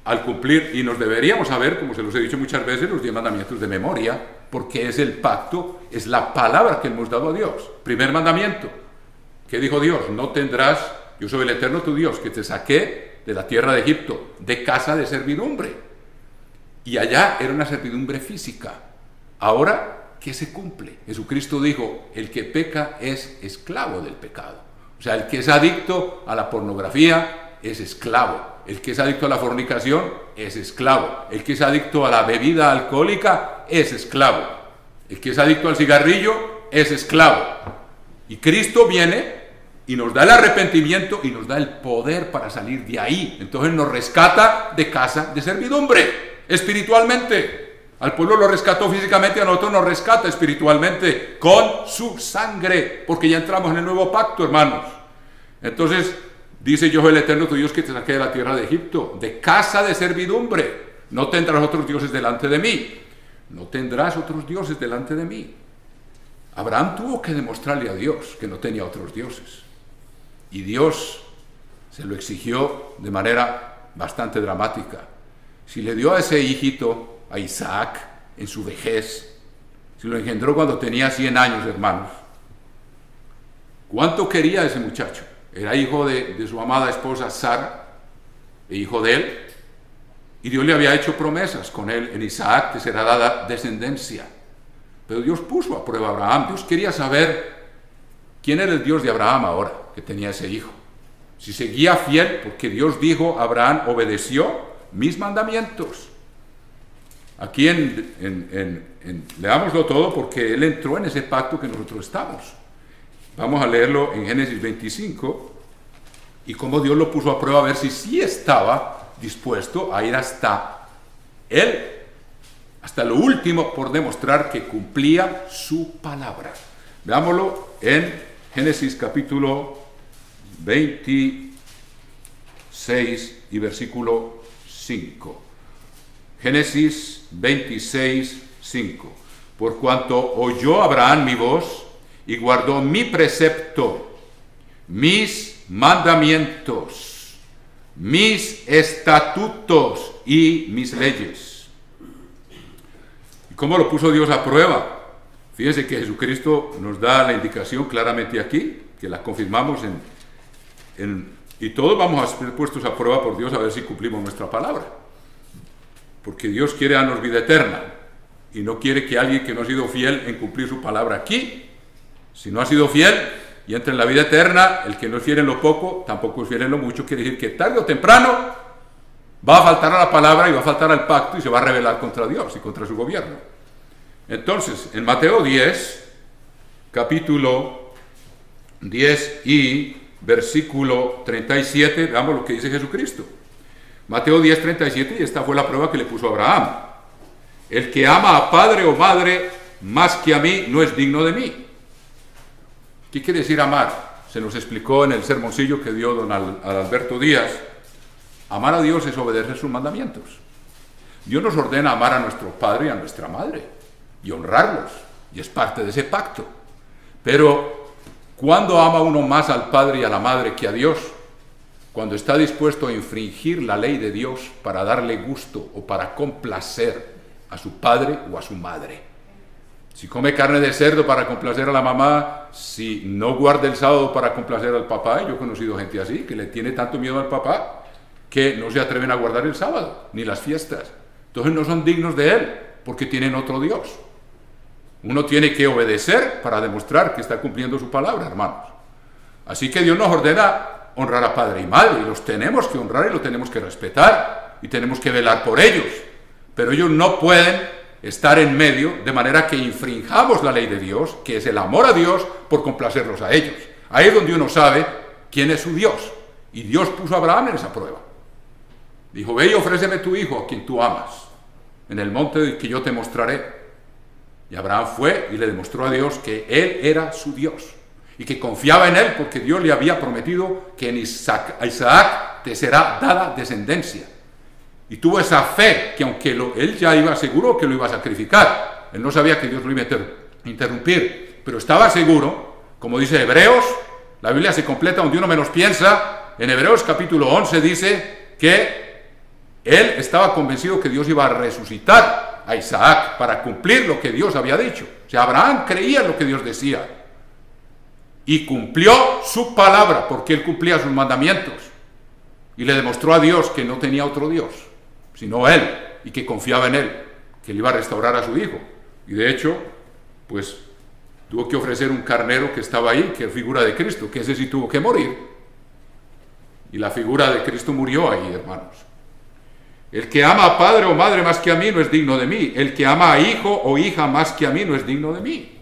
al cumplir, y nos deberíamos saber, como se los he dicho muchas veces, los 10 mandamientos de memoria, porque es el pacto, es la palabra que hemos dado a Dios. Primer mandamiento, ¿qué dijo Dios? No tendrás, yo soy el eterno tu Dios, que te saqué de la tierra de Egipto, de casa de servidumbre. Y allá era una servidumbre física. Ahora, ¿qué se cumple? Jesucristo dijo, el que peca es esclavo del pecado. O sea, el que es adicto a la pornografía es esclavo. El que es adicto a la fornicación es esclavo. El que es adicto a la bebida alcohólica es esclavo. El que es adicto al cigarrillo es esclavo. Y Cristo viene y nos da el arrepentimiento y nos da el poder para salir de ahí. Entonces nos rescata de casa de servidumbre, espiritualmente. Al pueblo lo rescató físicamente, a nosotros nos rescata espiritualmente con su sangre, porque ya entramos en el nuevo pacto, hermanos. Entonces, dice: yo soy el Eterno tu Dios que te saqué de la tierra de Egipto, de casa de servidumbre. No tendrás otros dioses delante de mí. No tendrás otros dioses delante de mí. Abraham tuvo que demostrarle a Dios que no tenía otros dioses. Y Dios se lo exigió de manera bastante dramática. Si le dio a ese hijito, a Isaac, en su vejez, si lo engendró cuando tenía 100 años, hermanos, ¿cuánto quería ese muchacho? Era hijo de su amada esposa Sara, e hijo de él, y Dios le había hecho promesas con él: en Isaac te será dada descendencia. Pero Dios puso a prueba a Abraham. Dios quería saber quién era el Dios de Abraham ahora que tenía ese hijo. Si seguía fiel, porque Dios dijo: Abraham obedeció mis mandamientos. Aquí leámoslo todo, porque él entró en ese pacto que nosotros estamos. Vamos a leerlo en Génesis 25 y cómo Dios lo puso a prueba, a ver si sí estaba dispuesto a ir hasta él, hasta lo último, por demostrar que cumplía su palabra. Veámoslo en Génesis capítulo 26 y versículo 5. Génesis 26, 5. Por cuanto oyó Abraham mi voz y guardó mi precepto, mis mandamientos, mis estatutos y mis leyes. ¿Y cómo lo puso Dios a prueba? Fíjense que Jesucristo nos da la indicación claramente aquí, que la confirmamos y todos vamos a ser puestos a prueba por Dios a ver si cumplimos nuestra palabra. Porque Dios quiere darnos vida eterna y no quiere que alguien que no ha sido fiel en cumplir su palabra aquí, si no ha sido fiel y entra en la vida eterna, el que no es fiel en lo poco, tampoco es fiel en lo mucho. Quiere decir que tarde o temprano va a faltar a la palabra y va a faltar al pacto y se va a rebelar contra Dios y contra su gobierno. Entonces, en Mateo 10, capítulo 10 y versículo 37, veamos lo que dice Jesucristo. Mateo 10, 37, y esta fue la prueba que le puso a Abraham: el que ama a padre o madre más que a mí no es digno de mí. ¿Qué quiere decir amar? Se nos explicó en el sermoncillo que dio don Alberto Díaz. Amar a Dios es obedecer sus mandamientos. Dios nos ordena amar a nuestro padre y a nuestra madre y honrarlos, y es parte de ese pacto. Pero ¿cuándo ama uno más al padre y a la madre que a Dios? Cuando está dispuesto a infringir la ley de Dios para darle gusto o para complacer a su padre o a su madre. Si come carne de cerdo para complacer a la mamá, si no guarda el sábado para complacer al papá, yo he conocido gente así, que le tiene tanto miedo al papá, que no se atreven a guardar el sábado, ni las fiestas. Entonces no son dignos de él, porque tienen otro Dios. Uno tiene que obedecer para demostrar que está cumpliendo su palabra, hermanos. Así que Dios nos ordena honrar a padre y madre, y los tenemos que honrar y los tenemos que respetar, y tenemos que velar por ellos. Pero ellos no pueden estar en medio de manera que infringamos la ley de Dios, que es el amor a Dios, por complacerlos a ellos. Ahí es donde uno sabe quién es su Dios. Y Dios puso a Abraham en esa prueba. Dijo: ve y ofréceme tu hijo, a quien tú amas, en el monte que yo te mostraré. Y Abraham fue y le demostró a Dios que él era su Dios, y que confiaba en él, porque Dios le había prometido que en a Isaac te será dada descendencia. Y tuvo esa fe, que aunque él ya iba seguro que lo iba a sacrificar, él no sabía que Dios lo iba a interrumpir, pero estaba seguro, como dice Hebreos, la Biblia se completa donde uno menos piensa. En Hebreos capítulo 11 dice que él estaba convencido que Dios iba a resucitar a Isaac para cumplir lo que Dios había dicho. O sea, Abraham creía en lo que Dios decía y cumplió su palabra, porque él cumplía sus mandamientos. y le demostró a Dios que no tenía otro Dios, sino Él, y que confiaba en Él, que Él iba a restaurar a su hijo. Y de hecho, pues tuvo que ofrecer un carnero que estaba ahí, que es figura de Cristo, que ese sí tuvo que morir. Y la figura de Cristo murió ahí, hermanos. El que ama a padre o madre más que a mí no es digno de mí. El que ama a hijo o hija más que a mí no es digno de mí.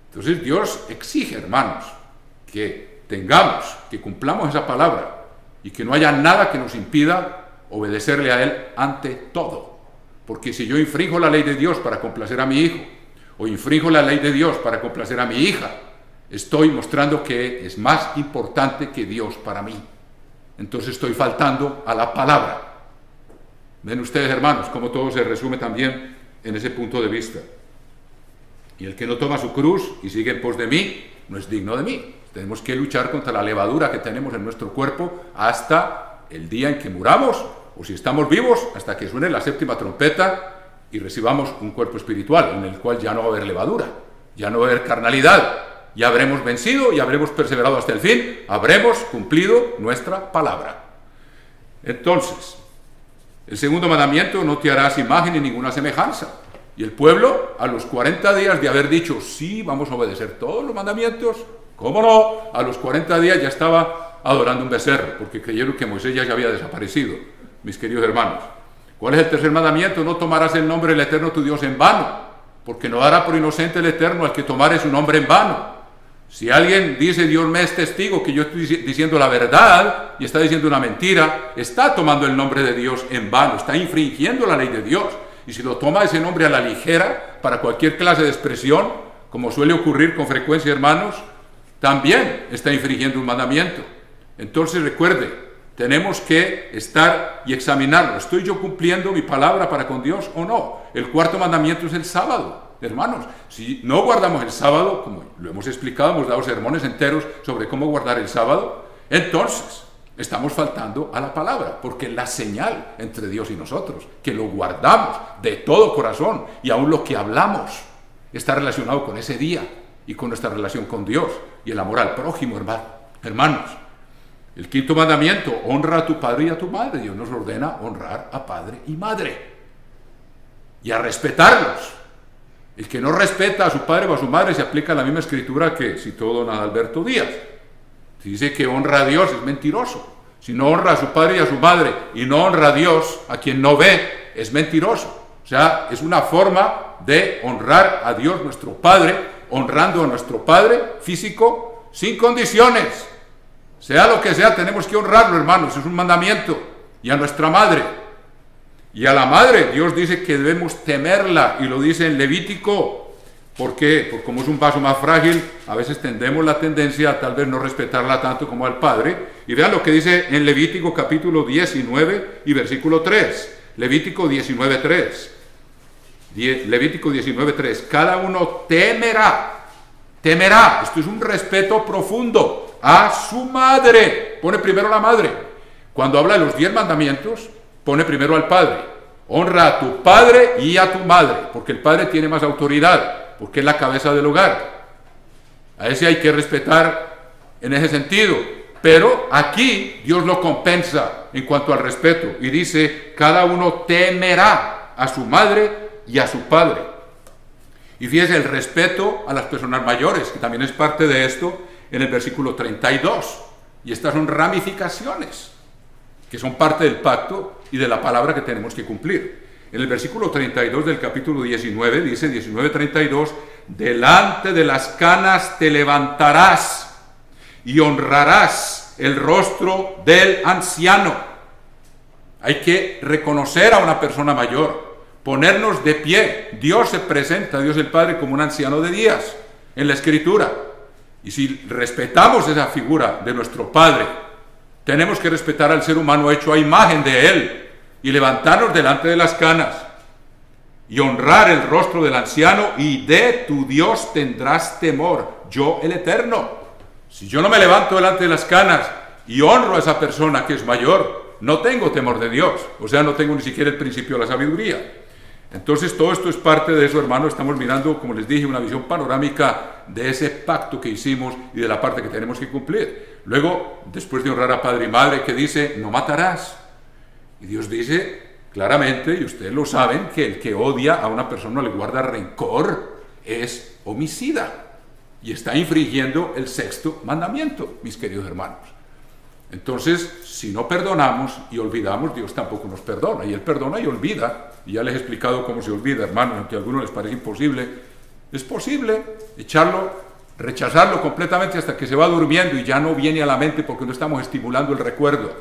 Entonces Dios exige, hermanos, que tengamos, que cumplamos esa palabra y que no haya nada que nos impida obedecerle a Él ante todo. Porque si yo infringo la ley de Dios para complacer a mi hijo, o infringo la ley de Dios para complacer a mi hija, estoy mostrando que es más importante que Dios para mí. Entonces estoy faltando a la palabra. Ven ustedes, hermanos, cómo todo se resume también en ese punto de vista. Y el que no toma su cruz y sigue en pos de mí, no es digno de mí. Tenemos que luchar contra la levadura que tenemos en nuestro cuerpo hasta el día en que muramos, o si estamos vivos, hasta que suene la séptima trompeta y recibamos un cuerpo espiritual en el cual ya no va a haber levadura, ya no va a haber carnalidad, ya habremos vencido y habremos perseverado hasta el fin, habremos cumplido nuestra palabra. Entonces, el segundo mandamiento: no te harás imagen ni ninguna semejanza. Y el pueblo, a los 40 días de haber dicho, sí, vamos a obedecer todos los mandamientos, ¿cómo no? A los 40 días ya estaba adorando un becerro, porque creyeron que Moisés ya se había desaparecido, mis queridos hermanos. ¿Cuál es el tercer mandamiento? No tomarás el nombre del Eterno tu Dios en vano, porque no dará por inocente el Eterno al que tomare su nombre en vano. Si alguien dice, Dios me es testigo que yo estoy diciendo la verdad y está diciendo una mentira, está tomando el nombre de Dios en vano, está infringiendo la ley de Dios. Y si lo toma ese nombre a la ligera, para cualquier clase de expresión, como suele ocurrir con frecuencia, hermanos, también está infringiendo un mandamiento. Entonces recuerde, tenemos que estar y examinarlo. ¿Estoy yo cumpliendo mi palabra para con Dios o no? El cuarto mandamiento es el sábado. Hermanos, si no guardamos el sábado, como lo hemos explicado, hemos dado sermones enteros sobre cómo guardar el sábado, entonces estamos faltando a la palabra, porque es la señal entre Dios y nosotros, que lo guardamos de todo corazón, y aún lo que hablamos está relacionado con ese día y con nuestra relación con Dios y el amor al prójimo, hermanos. El quinto mandamiento: honra a tu padre y a tu madre. Dios nos ordena honrar a padre y madre y a respetarlos. El que no respeta a su padre o a su madre, se aplica la misma escritura que citó don Adalberto Díaz. Si dice que honra a Dios, es mentiroso. Si no honra a su padre y a su madre y no honra a Dios, a quien no ve, es mentiroso. O sea, es una forma de honrar a Dios nuestro Padre, honrando a nuestro Padre físico sin condiciones. Sea lo que sea, tenemos que honrarlo, hermanos, es un mandamiento. Y a nuestra madre. Y a la madre, Dios dice que debemos temerla, y lo dice en Levítico. ¿Por qué? Porque como es un vaso más frágil, a veces tendemos la tendencia a tal vez no respetarla tanto como al Padre. Y vean lo que dice en Levítico capítulo 19 y versículo 3. Levítico 19:3. Levítico 19:3. Cada uno temerá, esto es un respeto profundo, a su madre. Pone primero a la madre. Cuando habla de los 10 mandamientos, pone primero al padre. Honra a tu padre y a tu madre, porque el padre tiene más autoridad, porque es la cabeza del hogar. A ese hay que respetar en ese sentido. Pero aquí Dios lo compensa en cuanto al respeto y dice, cada uno temerá a su madre y a su padre. Y fíjese el respeto a las personas mayores, que también es parte de esto, en el versículo 32. Y estas son ramificaciones que son parte del pacto y de la palabra que tenemos que cumplir. En el versículo 32 del capítulo 19, dice 19:32, delante de las canas te levantarás y honrarás el rostro del anciano. Hay que reconocer a una persona mayor, ponernos de pie. Dios se presenta, Dios el Padre, como un anciano de días en la Escritura. Y si respetamos esa figura de nuestro Padre, tenemos que respetar al ser humano hecho a imagen de Él y levantarnos delante de las canas y honrar el rostro del anciano, y de tu Dios tendrás temor, yo el Eterno. Si yo no me levanto delante de las canas y honro a esa persona que es mayor, no tengo temor de Dios, o sea, no tengo ni siquiera el principio de la sabiduría. Entonces todo esto es parte de eso, hermano. Estamos mirando, como les dije, una visión panorámica de ese pacto que hicimos y de la parte que tenemos que cumplir. luego, después de honrar a padre y madre, que dice, no matarás. Y Dios dice claramente, y ustedes lo saben, que el que odia a una persona, le guarda rencor, es homicida. Y está infringiendo el sexto mandamiento, mis queridos hermanos. Entonces, si no perdonamos y olvidamos, Dios tampoco nos perdona. Y Él perdona y olvida. Y ya les he explicado cómo se olvida, hermanos, aunque a algunos les parece imposible. Es posible echarlo, rechazarlo completamente hasta que se va durmiendo y ya no viene a la mente porque no estamos estimulando el recuerdo.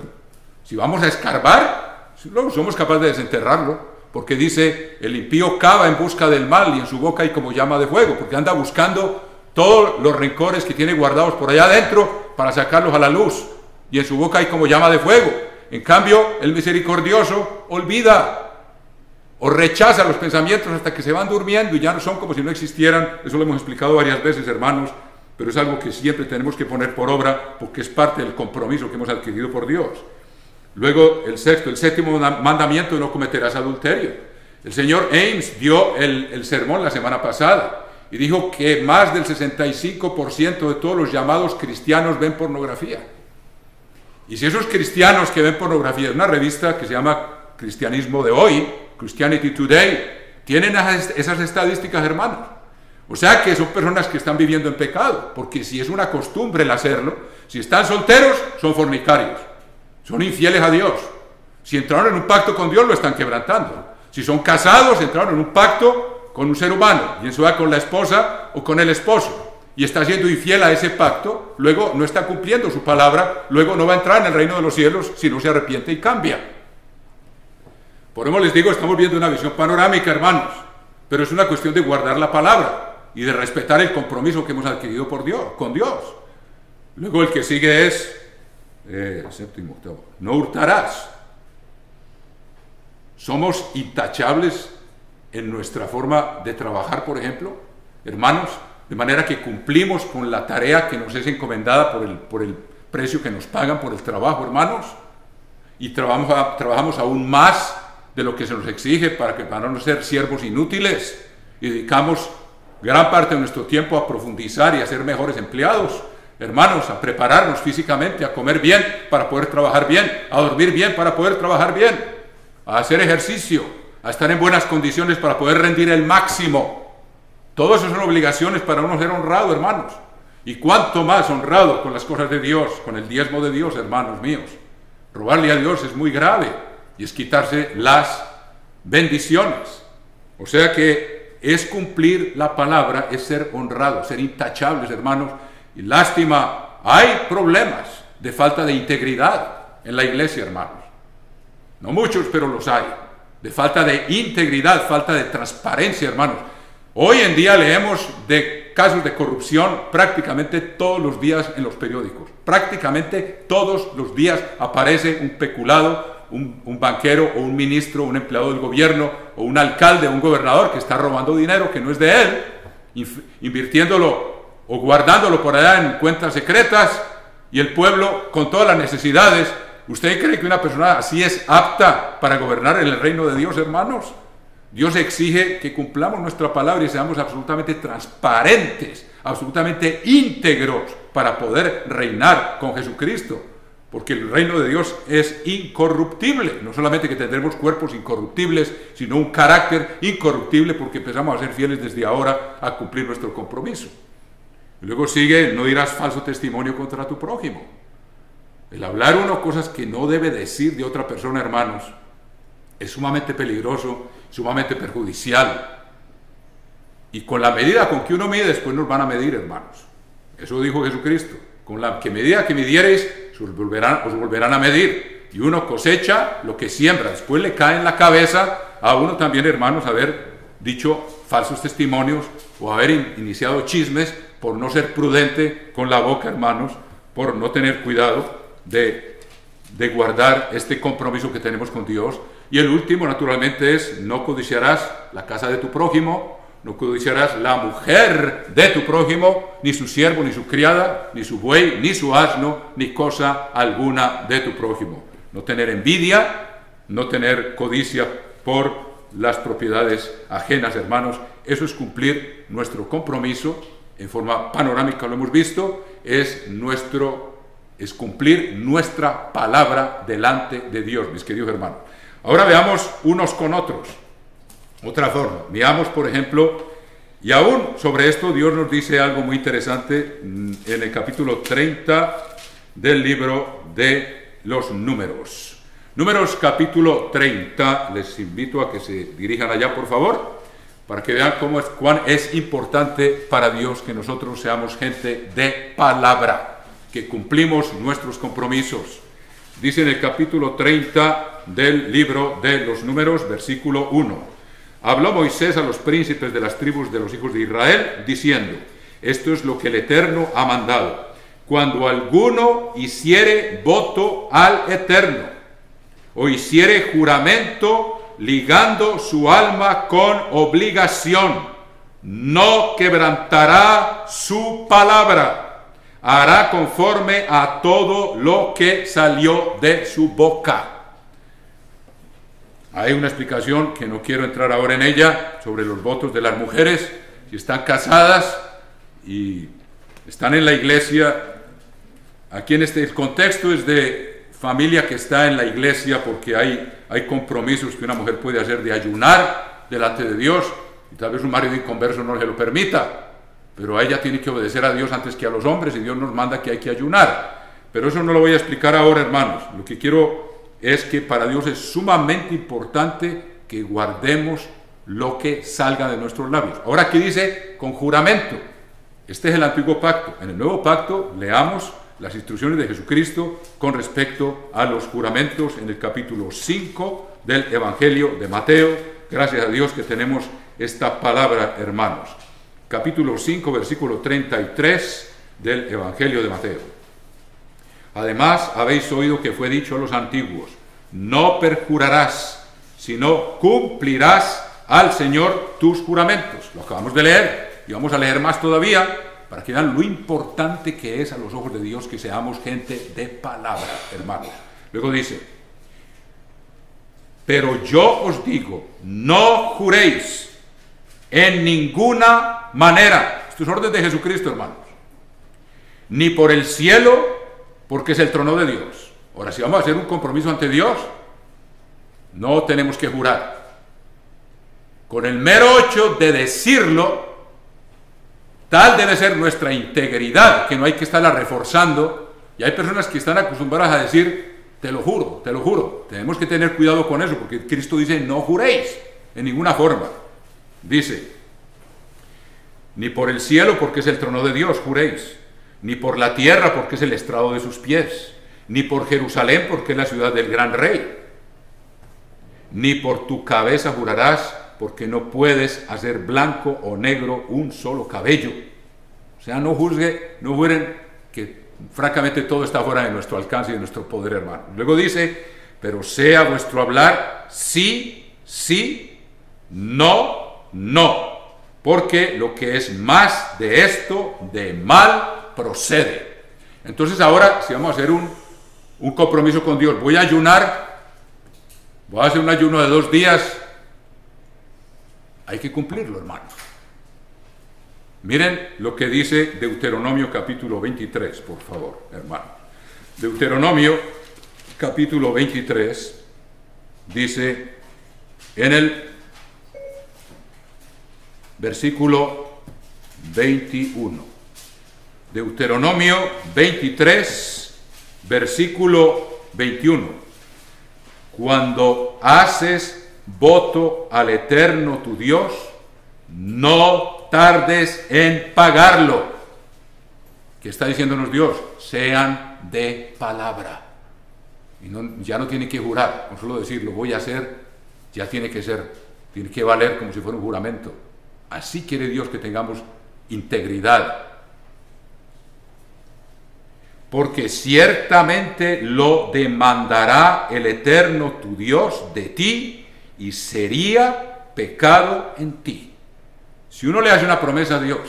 Si vamos a escarbar, luego somos capaces de desenterrarlo, porque dice, el impío cava en busca del mal y en su boca hay como llama de fuego, porque anda buscando todos los rencores que tiene guardados por allá adentro para sacarlos a la luz, y en su boca hay como llama de fuego. En cambio, el misericordioso olvida o rechaza los pensamientos hasta que se van durmiendo y ya no son como si no existieran. Eso lo hemos explicado varias veces, hermanos, pero es algo que siempre tenemos que poner por obra porque es parte del compromiso que hemos adquirido por Dios. Luego, el séptimo mandamiento, no cometerás adulterio. El señor Ames dio el sermón la semana pasada y dijo que más del 65% de todos los llamados cristianos ven pornografía. Y si esos cristianos que ven pornografía, una revista que se llama Cristianismo de Hoy, Christianity Today, tienen esas estadísticas, hermanos. O sea que son personas que están viviendo en pecado, porque si es una costumbre el hacerlo, si están solteros, son fornicarios, son infieles a Dios. Si entraron en un pacto con Dios, lo están quebrantando. Si son casados, entraron en un pacto con un ser humano, bien sea con la esposa o con el esposo, y está siendo infiel a ese pacto, luego no está cumpliendo su palabra, luego no va a entrar en el reino de los cielos si no se arrepiente y cambia. Por eso les digo, estamos viendo una visión panorámica, hermanos, pero es una cuestión de guardar la palabra y de respetar el compromiso que hemos adquirido con Dios. Luego el que sigue es, séptimo, octavo, no hurtarás. Somos intachables en nuestra forma de trabajar, por ejemplo, hermanos, de manera que cumplimos con la tarea que nos es encomendada por el precio que nos pagan por el trabajo, hermanos, y trabajamos aún más de lo que se nos exige para no ser siervos inútiles, y dedicamos gran parte de nuestro tiempo a profundizar y a ser mejores empleados, hermanos, a prepararnos físicamente, a comer bien para poder trabajar bien, a dormir bien para poder trabajar bien, a hacer ejercicio, a estar en buenas condiciones para poder rendir el máximo. Todo eso son obligaciones para uno ser honrado, hermanos. Y cuánto más honrado con las cosas de Dios, con el diezmo de Dios, hermanos míos. Robarle a Dios es muy grave y es quitarse las bendiciones. O sea que es cumplir la palabra, es ser honrados, ser intachables, hermanos. Y lástima, hay problemas de falta de integridad en la iglesia, hermanos. No muchos, pero los hay. De falta de integridad, falta de transparencia, hermanos. Hoy en día leemos de casos de corrupción prácticamente todos los días en los periódicos. Prácticamente todos los días aparece un peculado, un banquero o un ministro, un empleado del gobierno o un alcalde o un gobernador que está robando dinero que no es de él, invirtiéndolo o guardándolo por allá en cuentas secretas, y el pueblo con todas las necesidades. ¿Usted cree que una persona así es apta para gobernar en el reino de Dios, hermanos? Dios exige que cumplamos nuestra palabra y seamos absolutamente transparentes, absolutamente íntegros para poder reinar con Jesucristo, porque el reino de Dios es incorruptible. No solamente que tendremos cuerpos incorruptibles, sino un carácter incorruptible, porque empezamos a ser fieles desde ahora a cumplir nuestro compromiso. Y luego sigue, no dirás falso testimonio contra tu prójimo. El hablar uno cosas que no debe decir de otra persona, hermanos, es sumamente peligroso, sumamente perjudicial. Y con la medida con que uno mide, después nos van a medir, hermanos. Eso dijo Jesucristo. Con la medida que midiereis, os volverán a medir. Y uno cosecha lo que siembra. Después le cae en la cabeza a uno también, hermanos, haber dicho falsos testimonios o haber iniciado chismes por no ser prudente con la boca, hermanos, por no tener cuidado de guardar este compromiso que tenemos con Dios. Y el último, naturalmente, es no codiciarás la casa de tu prójimo, no codiciarás la mujer de tu prójimo, ni su siervo, ni su criada, ni su buey, ni su asno, ni cosa alguna de tu prójimo. No tener envidia, no tener codicia por las propiedades ajenas, hermanos. Eso es cumplir nuestro compromiso. En forma panorámica lo hemos visto, es nuestro es cumplir nuestra palabra delante de Dios, mis queridos hermanos. Ahora veamos unos con otros, otra forma. Veamos, por ejemplo, y aún sobre esto Dios nos dice algo muy interesante en el capítulo 30 del libro de los Números. Números capítulo 30, les invito a que se dirijan allá, por favor, para que vean cuán es importante para Dios que nosotros seamos gente de palabra, que cumplimos nuestros compromisos. Dice en el capítulo 30 del libro de los Números, versículo 1. Habló Moisés a los príncipes de las tribus de los hijos de Israel, diciendo: esto es lo que el Eterno ha mandado. Cuando alguno hiciere voto al Eterno, o hiciere juramento ligando su alma con obligación, no quebrantará su palabra, hará conforme a todo lo que salió de su boca. Hay una explicación que no quiero entrar ahora en ella sobre los votos de las mujeres, si están casadas y están en la iglesia. Aquí en el contexto es de familia que está en la iglesia, porque hay compromisos que una mujer puede hacer de ayunar delante de Dios, y tal vez un marido inconverso no se lo permita, pero ella tiene que obedecer a Dios antes que a los hombres, y Dios nos manda que hay que ayunar. Pero eso no lo voy a explicar ahora, hermanos. Lo que quiero es que para Dios es sumamente importante que guardemos lo que salga de nuestros labios. Ahora aquí dice con juramento. Este es el antiguo pacto. En el nuevo pacto leamos las instrucciones de Jesucristo con respecto a los juramentos en el capítulo 5 del Evangelio de Mateo. Gracias a Dios que tenemos esta palabra, hermanos. Capítulo 5, versículo 33 del Evangelio de Mateo. Además, habéis oído que fue dicho a los antiguos: no perjurarás, sino cumplirás al Señor tus juramentos. Lo acabamos de leer y vamos a leer más todavía, para que vean lo importante que es a los ojos de Dios que seamos gente de palabra, hermanos. Luego dice: pero yo os digo, no juréis en ninguna manera. Esto es orden de Jesucristo, hermanos. Ni por el cielo, porque es el trono de Dios. Ahora, si vamos a hacer un compromiso ante Dios, no tenemos que jurar. Con el mero hecho de decirlo, tal debe ser nuestra integridad, que no hay que estarla reforzando. Y hay personas que están acostumbradas a decir: te lo juro, te lo juro. Tenemos que tener cuidado con eso, porque Cristo dice: no juréis en ninguna forma. Dice: ni por el cielo, porque es el trono de Dios, juréis; ni por la tierra, porque es el estrado de sus pies; ni por Jerusalén, porque es la ciudad del gran rey; ni por tu cabeza jurarás, porque no puedes hacer blanco o negro un solo cabello. O sea, no juren, que francamente todo está fuera de nuestro alcance y de nuestro poder, hermano. Luego dice: pero sea vuestro hablar sí, sí, no, no, porque lo que es más de esto, de mal procede. Entonces ahora, si vamos a hacer un compromiso con Dios, voy a ayunar, voy a hacer un ayuno de 2 días, hay que cumplirlo, hermano. Miren lo que dice Deuteronomio capítulo 23, por favor, hermano. Deuteronomio capítulo 23 dice en el versículo 21. Deuteronomio 23, versículo 21. Cuando haces voto al Eterno tu Dios, no tardes en pagarlo. ¿Qué está diciéndonos Dios? Sean de palabra. Y ya no tiene que jurar, con solo decir lo voy a hacer, ya tiene que ser, tiene que valer como si fuera un juramento. Así quiere Dios que tengamos integridad. Porque ciertamente lo demandará el Eterno tu Dios de ti, y sería pecado en ti. Si uno le hace una promesa a Dios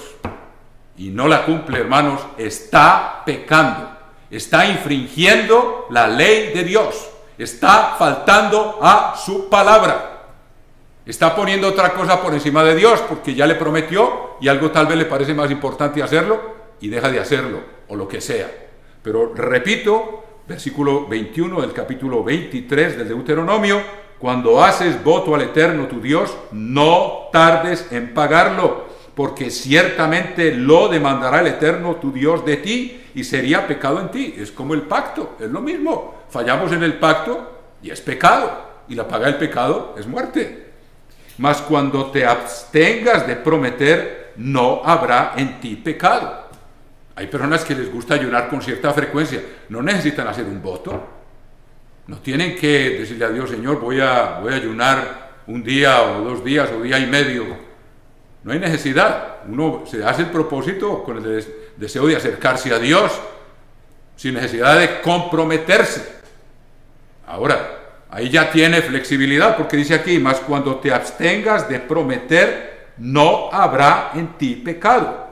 y no la cumple, hermanos, está pecando, está infringiendo la ley de Dios, está faltando a su palabra, está poniendo otra cosa por encima de Dios, porque ya le prometió y algo tal vez le parece más importante hacerlo y deja de hacerlo, o lo que sea. Pero repito, versículo 21 del capítulo 23 del Deuteronomio: cuando haces voto al Eterno tu Dios, no tardes en pagarlo, porque ciertamente lo demandará el Eterno tu Dios de ti y sería pecado en ti. Es como el pacto, es lo mismo. Fallamos en el pacto y es pecado, y la paga del pecado es muerte. Mas cuando te abstengas de prometer, no habrá en ti pecado. Hay personas que les gusta ayunar con cierta frecuencia, no necesitan hacer un voto, no tienen que decirle a Dios: Señor, voy a ayunar un día o 2 días o día y medio. No hay necesidad. Uno se hace el propósito con el deseo de acercarse a Dios sin necesidad de comprometerse. Ahora, ahí ya tiene flexibilidad, porque dice aquí: mas cuando te abstengas de prometer, no habrá en ti pecado.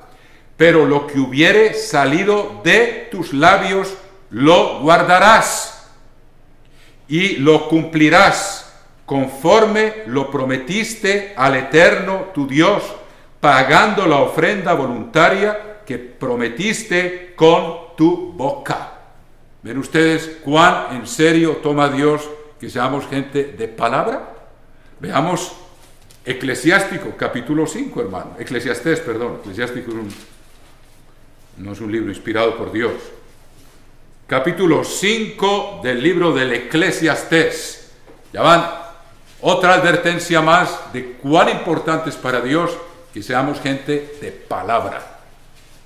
Pero lo que hubiere salido de tus labios, lo guardarás y lo cumplirás, conforme lo prometiste al Eterno tu Dios, pagando la ofrenda voluntaria que prometiste con tu boca. ¿Ven ustedes cuán en serio toma Dios que seamos gente de palabra? Veamos Eclesiástico, capítulo 5, hermano. Eclesiastés, perdón. Eclesiástico no es un libro inspirado por Dios. Capítulo 5 del libro del Eclesiastés. Ya van, otra advertencia más de cuán importante es para Dios que seamos gente de palabra,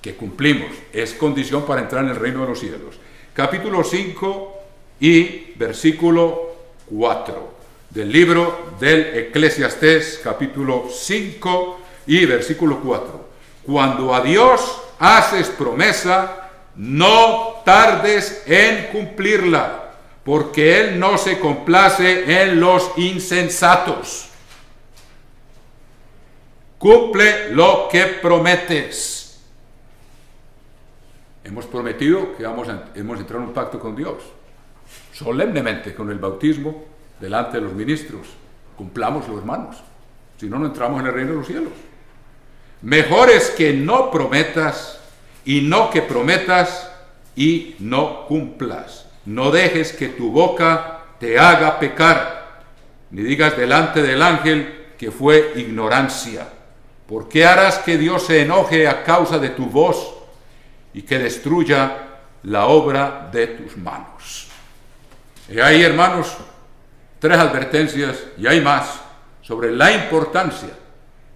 que cumplimos. Es condición para entrar en el reino de los cielos. Capítulo 5 y versículo 4 del libro del Eclesiastés, capítulo 5 y versículo 4. Cuando a Dios haces promesa, no tardes en cumplirla, porque Él no se complace en los insensatos. Cumple lo que prometes. Hemos prometido que hemos entrado en un pacto con Dios, solemnemente, con el bautismo, delante de los ministros. Cumplámoslo, hermanos. Si no, no entramos en el reino de los cielos. Mejor es que no prometas y no que prometas y no cumplas. No dejes que tu boca te haga pecar, ni digas delante del ángel que fue ignorancia. ¿Por qué harás que Dios se enoje a causa de tu voz y que destruya la obra de tus manos? Y ahí, hermanos, 3 advertencias, y hay más, sobre la importancia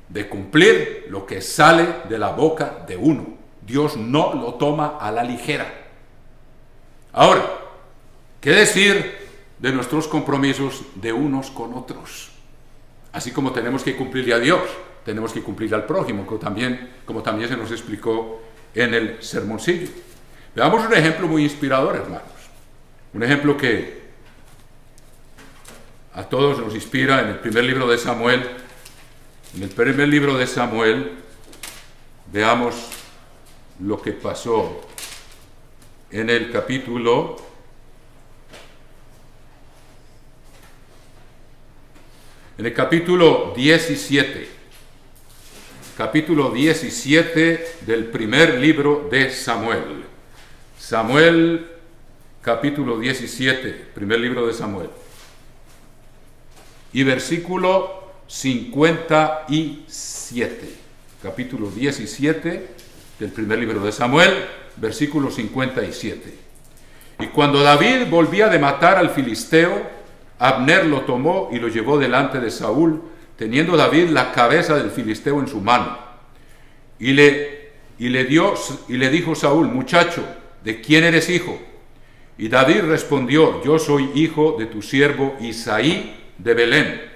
de cumplir lo que sale de la boca de uno. Dios no lo toma a la ligera. Ahora, ¿qué decir de nuestros compromisos de unos con otros? Así como tenemos que cumplirle a Dios, tenemos que cumplir al prójimo, como también se nos explicó en el sermoncillo. Veamos un ejemplo muy inspirador, hermanos. Un ejemplo que a todos nos inspira en el primer libro de Samuel. En el primer libro de Samuel, veamos lo que pasó en el capítulo 17. Capítulo 17 del primer libro de Samuel. Samuel, capítulo 17, primer libro de Samuel. Y versículo 57, capítulo 17 del primer libro de Samuel, versículo 57. Y cuando David volvía de matar al filisteo, Abner lo tomó y lo llevó delante de Saúl, teniendo David la cabeza del filisteo en su mano. Y le dijo Saúl: muchacho, ¿de quién eres hijo? Y David respondió: yo soy hijo de tu siervo Isaí de Belén.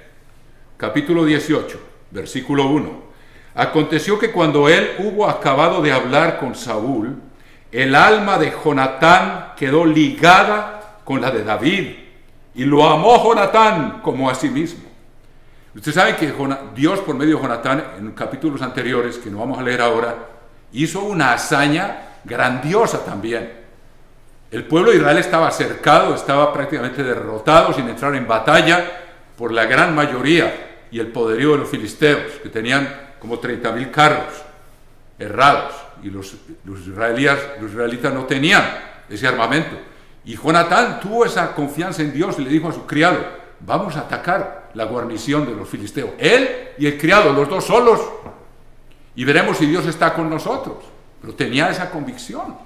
Capítulo 18, versículo 1. Aconteció que cuando él hubo acabado de hablar con Saúl, el alma de Jonatán quedó ligada con la de David, y lo amó Jonatán como a sí mismo. Usted sabe que Dios, por medio de Jonatán, en capítulos anteriores, que no vamos a leer ahora, hizo una hazaña grandiosa también. El pueblo de Israel estaba cercado, estaba prácticamente derrotado, sin entrar en batalla, por la gran mayoría y el poderío de los filisteos, que tenían como 30.000 carros errados, y los israelitas no tenían ese armamento. Y Jonatán tuvo esa confianza en Dios y le dijo a su criado, vamos a atacar la guarnición de los filisteos. Él y el criado, los dos solos, y veremos si Dios está con nosotros. Pero tenía esa convicción.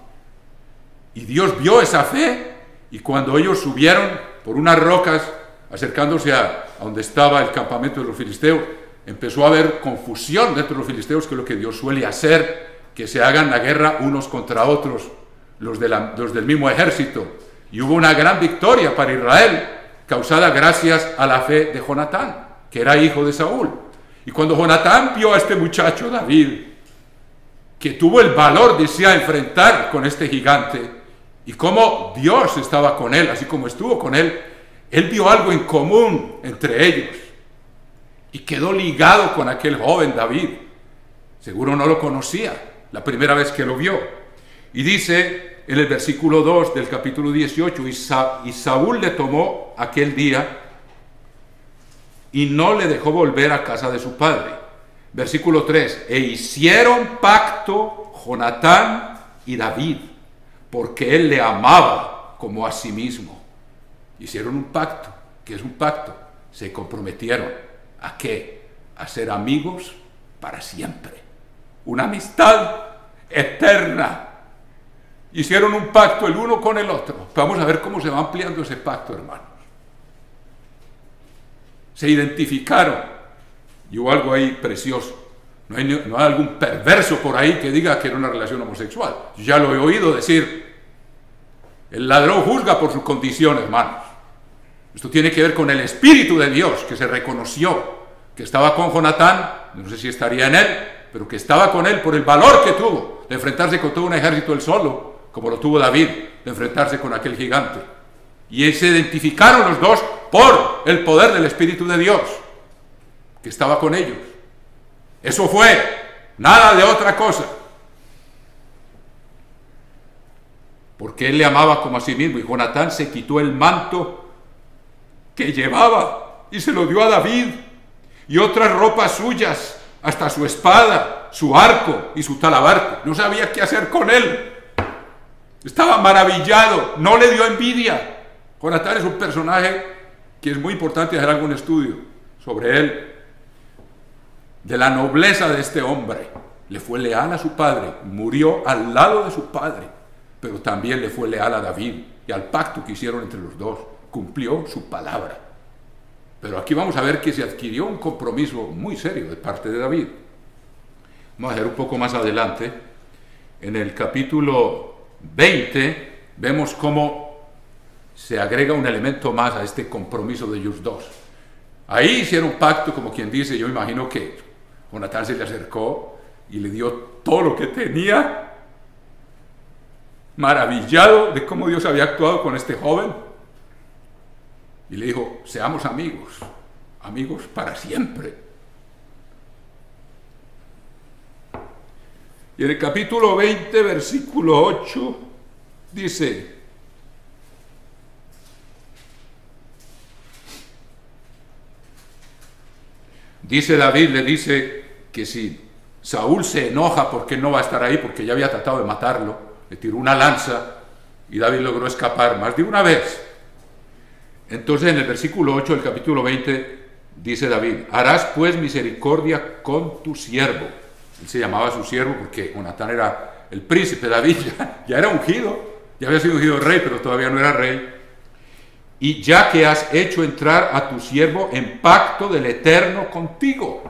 Y Dios vio esa fe, y cuando ellos subieron por unas rocas, acercándose a donde estaba el campamento de los filisteos, empezó a haber confusión dentro de los filisteos, que es lo que Dios suele hacer, que se hagan la guerra unos contra otros, los del mismo ejército. Y hubo una gran victoria para Israel, causada gracias a la fe de Jonatán, que era hijo de Saúl. Y cuando Jonatán vio a este muchacho David, que tuvo el valor de irse a enfrentar con este gigante, y cómo Dios estaba con él, así como estuvo con él, él vio algo en común entre ellos, y quedó ligado con aquel joven David. Seguro no lo conocía la primera vez que lo vio. Y dice en el versículo 2 del capítulo 18, y Saúl le tomó aquel día y no le dejó volver a casa de su padre. Versículo 3, e hicieron pacto Jonatán y David, porque él le amaba como a sí mismo. Hicieron un pacto. ¿Qué es un pacto? Se comprometieron. ¿A qué? A ser amigos para siempre. Una amistad eterna. Hicieron un pacto el uno con el otro. Vamos a ver cómo se va ampliando ese pacto, hermanos. Se identificaron. Y hubo algo ahí precioso. No hay algún perverso por ahí que diga que era una relación homosexual. Yo ya lo he oído decir. El ladrón juzga por su condición, hermanos. Esto tiene que ver con el Espíritu de Dios, que se reconoció, que estaba con Jonatán, no sé si estaría en él, pero que estaba con él por el valor que tuvo de enfrentarse con todo un ejército él solo, como lo tuvo David, de enfrentarse con aquel gigante. Y se identificaron los dos por el poder del Espíritu de Dios, que estaba con ellos. Eso fue, nada de otra cosa. Porque él le amaba como a sí mismo, y Jonatán se quitó el manto que llevaba y se lo dio a David, y otras ropas suyas, hasta su espada, su arco y su talabarte. No sabía qué hacer con él. Estaba maravillado, no le dio envidia. Jonatán es un personaje que es muy importante hacer algún estudio sobre él, de la nobleza de este hombre. Le fue leal a su padre, murió al lado de su padre, pero también le fue leal a David y al pacto que hicieron entre los dos. Cumplió su palabra. Pero aquí vamos a ver que se adquirió un compromiso muy serio de parte de David. Vamos a ver un poco más adelante. En el capítulo 20 vemos cómo se agrega un elemento más a este compromiso de ellos dos. Ahí hicieron un pacto, como quien dice, yo imagino que Jonatán se le acercó y le dio todo lo que tenía, maravillado de cómo Dios había actuado con este joven. Y le dijo, seamos amigos, amigos para siempre. Y en el capítulo 20, versículo 8, dice, David, le dice que si Saúl se enoja porque no va a estar ahí, porque ya había tratado de matarlo, le tiró una lanza y David logró escapar más de una vez. Entonces en el versículo 8 del capítulo 20 dice David, harás pues misericordia con tu siervo. Él se llamaba su siervo porque Jonatán era el príncipe. David ya era ungido, ya había sido ungido rey, pero todavía no era rey. Y ya que has hecho entrar a tu siervo en pacto del Eterno contigo,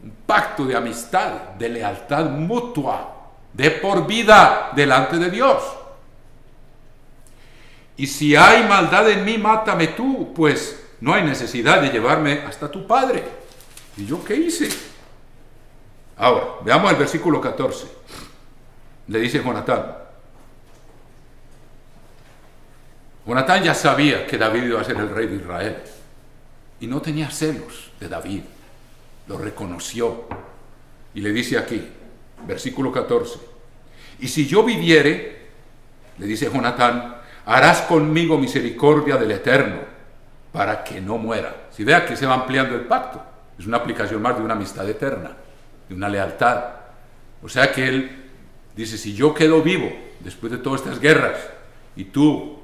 un pacto de amistad, de lealtad mutua, de por vida delante de Dios. Y si hay maldad en mí, mátame tú, pues no hay necesidad de llevarme hasta tu padre. ¿Y yo qué hice? Ahora, veamos el versículo 14. Le dice Jonatán. Jonatán ya sabía que David iba a ser el rey de Israel. Y no tenía celos de David. Lo reconoció. Y le dice aquí, versículo 14. Y si yo viviere, le dice Jonatán, harás conmigo misericordia del Eterno, para que no muera. Si vea que se va ampliando el pacto, es una aplicación más de una amistad eterna, de una lealtad. O sea que él dice, si yo quedo vivo después de todas estas guerras, y tú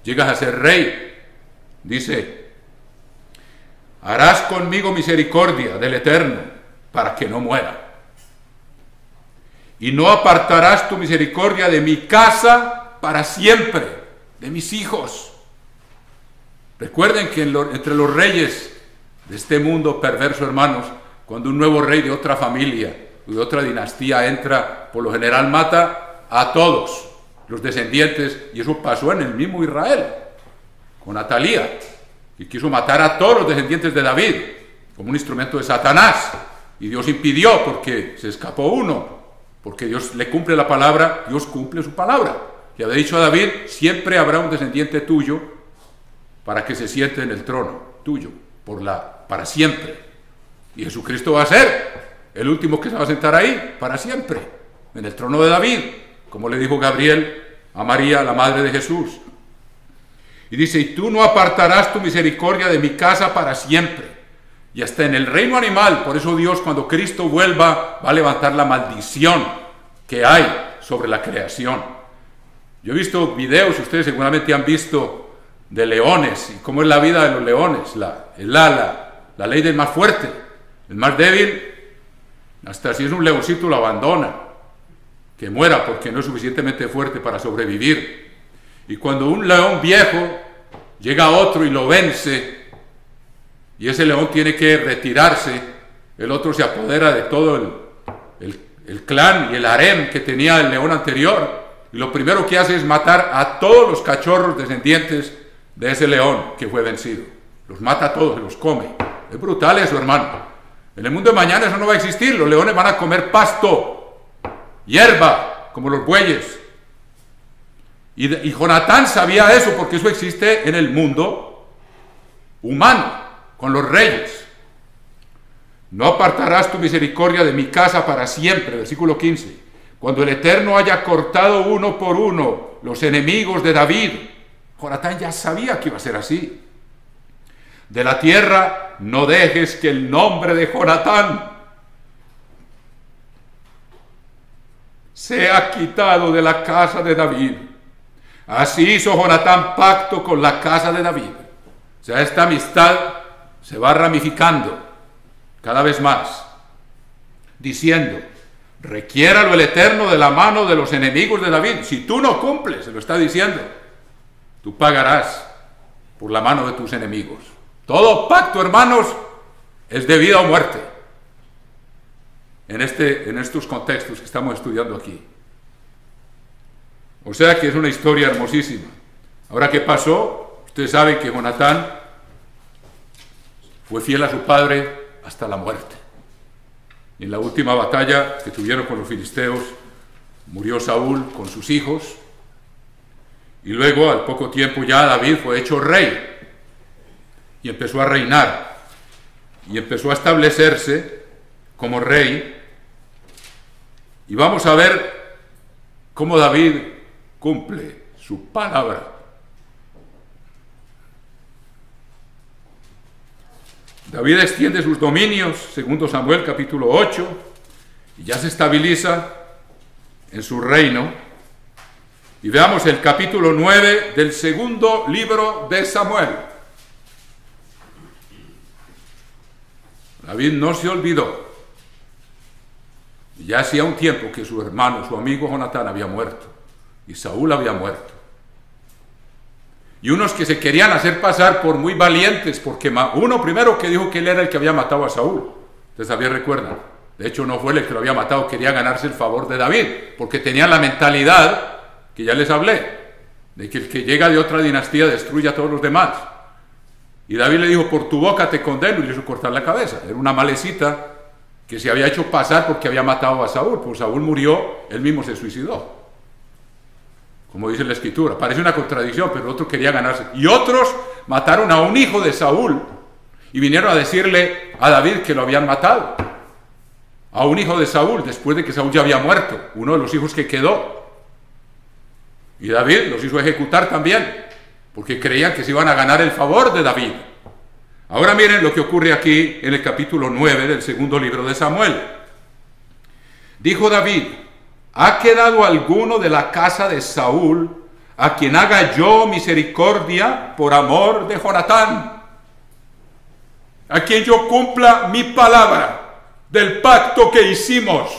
llegas a ser rey, dice, harás conmigo misericordia del Eterno para que no muera. Y no apartarás tu misericordia de mi casa para siempre, de mis hijos. Recuerden que entre los reyes de este mundo perverso, hermanos, cuando un nuevo rey de otra familia o de otra dinastía entra, por lo general mata a todos los descendientes, y eso pasó en el mismo Israel, con Atalía, que quiso matar a todos los descendientes de David, como un instrumento de Satanás, y Dios impidió, porque se escapó uno, porque Dios le cumple la palabra, Dios cumple su palabra, que había dicho a David, siempre habrá un descendiente tuyo, para que se siente en el trono tuyo, para siempre, y Jesucristo va a ser el último que se va a sentar ahí, para siempre, en el trono de David, como le dijo Gabriel a María, la madre de Jesús. Y dice, y tú no apartarás tu misericordia de mi casa para siempre. Y hasta en el reino animal, por eso Dios, cuando Cristo vuelva, va a levantar la maldición que hay sobre la creación. Yo he visto videos, ustedes seguramente han visto, de leones, y cómo es la vida de los leones, la ley del más fuerte. El más débil, hasta si es un leoncito, lo abandona, que muera porque no es suficientemente fuerte para sobrevivir. Y cuando un león viejo llega otro y lo vence, y ese león tiene que retirarse, el otro se apodera de todo el clan y el harem que tenía el león anterior, y lo primero que hace es matar a todos los cachorros descendientes de ese león que fue vencido. Los mata a todos, los come. Es brutal eso, hermano. En el mundo de mañana eso no va a existir. Los leones van a comer pasto, hierba, como los bueyes. Y Jonatán sabía eso, porque eso existe en el mundo humano, con los reyes. No apartarás tu misericordia de mi casa para siempre, versículo 15. Cuando el Eterno haya cortado uno por uno los enemigos de David. Jonatán ya sabía que iba a ser así. De la tierra no dejes que el nombre de Jonatán sea quitado de la casa de David. Así hizo Jonatán pacto con la casa de David. O sea, esta amistad se va ramificando cada vez más, diciendo, requiéralo el Eterno de la mano de los enemigos de David. Si tú no cumples, se lo está diciendo, tú pagarás por la mano de tus enemigos. Todo pacto, hermanos, es de vida o muerte. En estos contextos que estamos estudiando aquí. O sea que es una historia hermosísima. Ahora, ¿qué pasó? Ustedes saben que Jonatán fue fiel a su padre hasta la muerte. Y en la última batalla que tuvieron con los filisteos, murió Saúl con sus hijos. Y luego, al poco tiempo, ya David fue hecho rey. Y empezó a reinar. Y empezó a establecerse como rey. Y vamos a ver cómo David cumple su palabra. David extiende sus dominios, segundo Samuel capítulo 8, y ya se estabiliza en su reino. Y veamos el capítulo 9 del segundo libro de Samuel. David no se olvidó. Ya hacía un tiempo que su hermano, su amigo Jonatán había muerto, y Saúl había muerto. Y unos que se querían hacer pasar por muy valientes, porque uno primero que dijo que él era el que había matado a Saúl. Ustedes también recuerdan. De hecho, no fue él el que lo había matado, quería ganarse el favor de David, porque tenía la mentalidad que ya les hablé, de que el que llega de otra dinastía destruye a todos los demás. Y David le dijo, por tu boca te condeno, y le hizo cortar la cabeza. Era una malecita que se había hecho pasar porque había matado a Saúl. Pues Saúl murió, él mismo se suicidó. Como dice la Escritura, parece una contradicción, pero el otro quería ganarse. Y otros mataron a un hijo de Saúl y vinieron a decirle a David que lo habían matado. A un hijo de Saúl, después de que Saúl ya había muerto, uno de los hijos que quedó. Y David los hizo ejecutar también, porque creían que se iban a ganar el favor de David. Ahora miren lo que ocurre aquí en el capítulo 9 del segundo libro de Samuel. Dijo David, ¿ha quedado alguno de la casa de Saúl a quien haga yo misericordia por amor de Jonatán? A quien yo cumpla mi palabra del pacto que hicimos.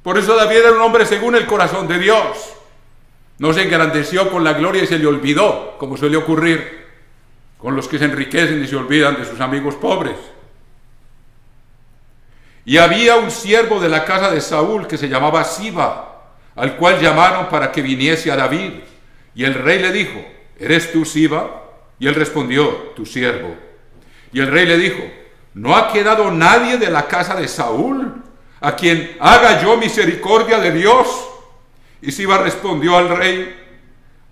Por eso David era un hombre según el corazón de Dios. No se engrandeció con la gloria y se le olvidó, como suele ocurrir con los que se enriquecen y se olvidan de sus amigos pobres. Y había un siervo de la casa de Saúl que se llamaba Siba, al cual llamaron para que viniese a David. Y el rey le dijo: ¿eres tú Siba? Y él respondió: tu siervo. Y el rey le dijo: ¿no ha quedado nadie de la casa de Saúl a quien haga yo misericordia de Dios? Y Siba respondió al rey: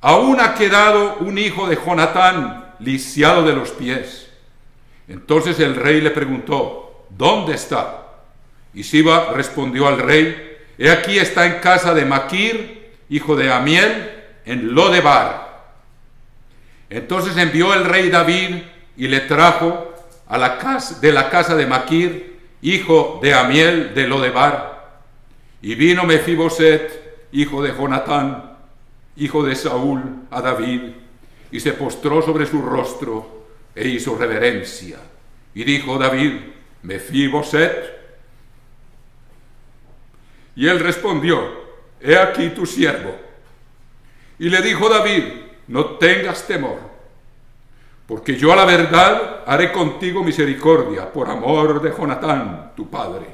aún ha quedado un hijo de Jonatán, lisiado de los pies. Entonces el rey le preguntó: ¿dónde está? Y Siba respondió al rey: he aquí está en casa de Maquir, hijo de Amiel, en Lodebar. Entonces envió el rey David y le trajo a la casa de Maquir, hijo de Amiel de Lodebar. Y vino Mefiboset, hijo de Jonatán, hijo de Saúl, a David, y se postró sobre su rostro e hizo reverencia. Y dijo David: Mefiboset. Y él respondió: he aquí tu siervo. Y le dijo David: no tengas temor, porque yo a la verdad haré contigo misericordia por amor de Jonatán, tu padre.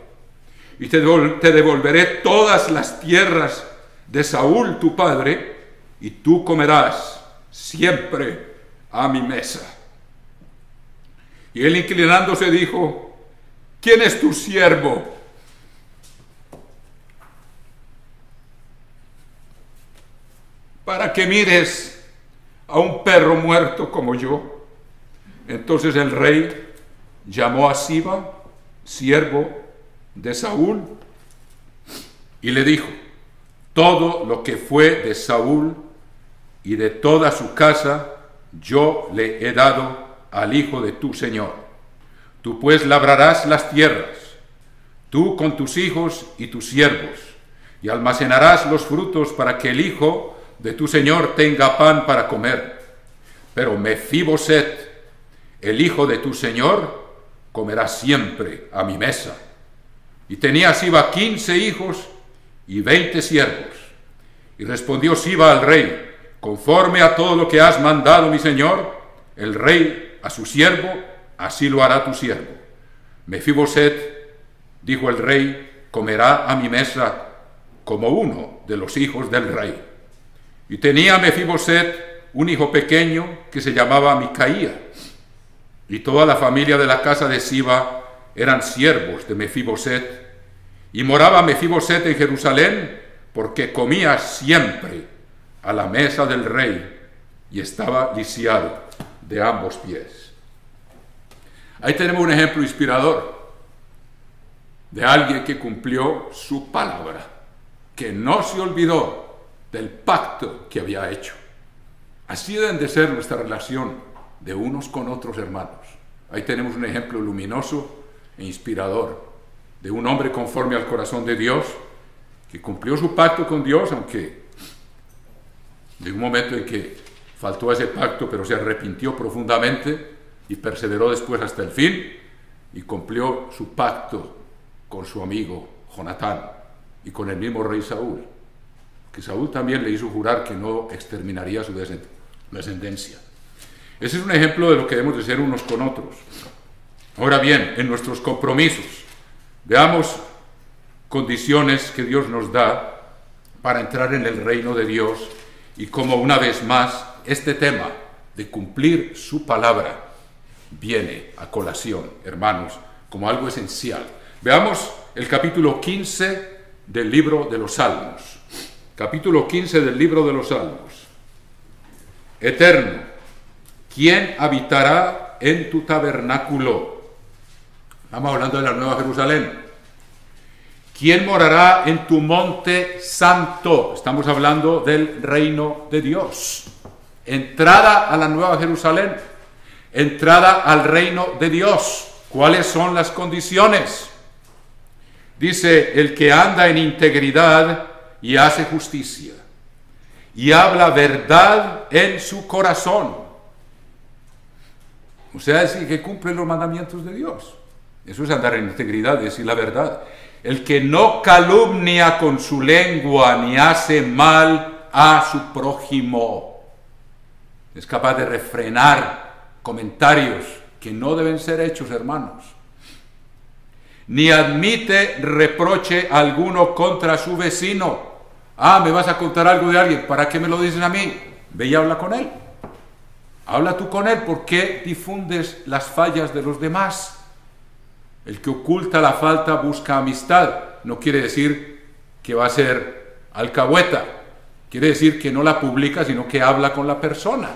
Y te devolveré todas las tierras de Saúl, tu padre, y tú comerás siempre a mi mesa. Y él, inclinándose, dijo: ¿quién es tu siervo? Para que mires a un perro muerto como yo. Entonces el rey llamó a Siba, siervo de Saúl, y le dijo: todo lo que fue de Saúl y de toda su casa yo le he dado al hijo de tu señor. Tú pues labrarás las tierras, tú con tus hijos y tus siervos, y almacenarás los frutos para que el hijo de tu señor tenga pan para comer. Pero Mefiboset, el hijo de tu señor, comerá siempre a mi mesa. Y tenía Siba 15 hijos y 20 siervos. Y respondió Siba al rey: conforme a todo lo que has mandado, mi señor, el rey a su siervo, así lo hará tu siervo. Mefiboset, dijo el rey, comerá a mi mesa como uno de los hijos del rey. Y tenía Mefiboset un hijo pequeño que se llamaba Micaía. Y toda la familia de la casa de Siba eran siervos de Mefiboset. Y moraba Mefiboset en Jerusalén, porque comía siempre a la mesa del rey y estaba lisiado de ambos pies. Ahí tenemos un ejemplo inspirador de alguien que cumplió su palabra, que no se olvidó del pacto que había hecho. Así deben de ser nuestra relación de unos con otros, hermanos. Ahí tenemos un ejemplo luminoso e inspirador de un hombre conforme al corazón de Dios, que cumplió su pacto con Dios, aunque llegó un momento en que faltó a ese pacto, pero se arrepintió profundamente y perseveró después hasta el fin, y cumplió su pacto con su amigo Jonatán y con el mismo rey Saúl, que Saúl también le hizo jurar que no exterminaría su descendencia. Ese es un ejemplo de lo que debemos de ser unos con otros. Ahora bien, en nuestros compromisos, veamos condiciones que Dios nos da para entrar en el reino de Dios, y como una vez más este tema de cumplir su palabra viene a colación, hermanos, como algo esencial. Veamos el capítulo 15 del libro de los Salmos. Capítulo 15 del libro de los Salmos. Eterno, ¿quién habitará en tu tabernáculo? Estamos hablando de la Nueva Jerusalén. ¿Quién morará en tu monte santo? Estamos hablando del reino de Dios. Entrada a la Nueva Jerusalén. Entrada al reino de Dios. ¿Cuáles son las condiciones? Dice: el que anda en integridad y hace justicia, y habla verdad en su corazón. O sea, es que cumple los mandamientos de Dios. Eso es andar en integridad, decir la verdad. El que no calumnia con su lengua ni hace mal a su prójimo. Es capaz de refrenar comentarios que no deben ser hechos, hermanos. Ni admite reproche alguno contra su vecino. Ah, me vas a contar algo de alguien, ¿para qué me lo dices a mí? Ve y habla con él. Habla tú con él. ¿Por qué difundes las fallas de los demás? El que oculta la falta busca amistad. No quiere decir que va a ser alcahueta. Quiere decir que no la publica, sino que habla con la persona,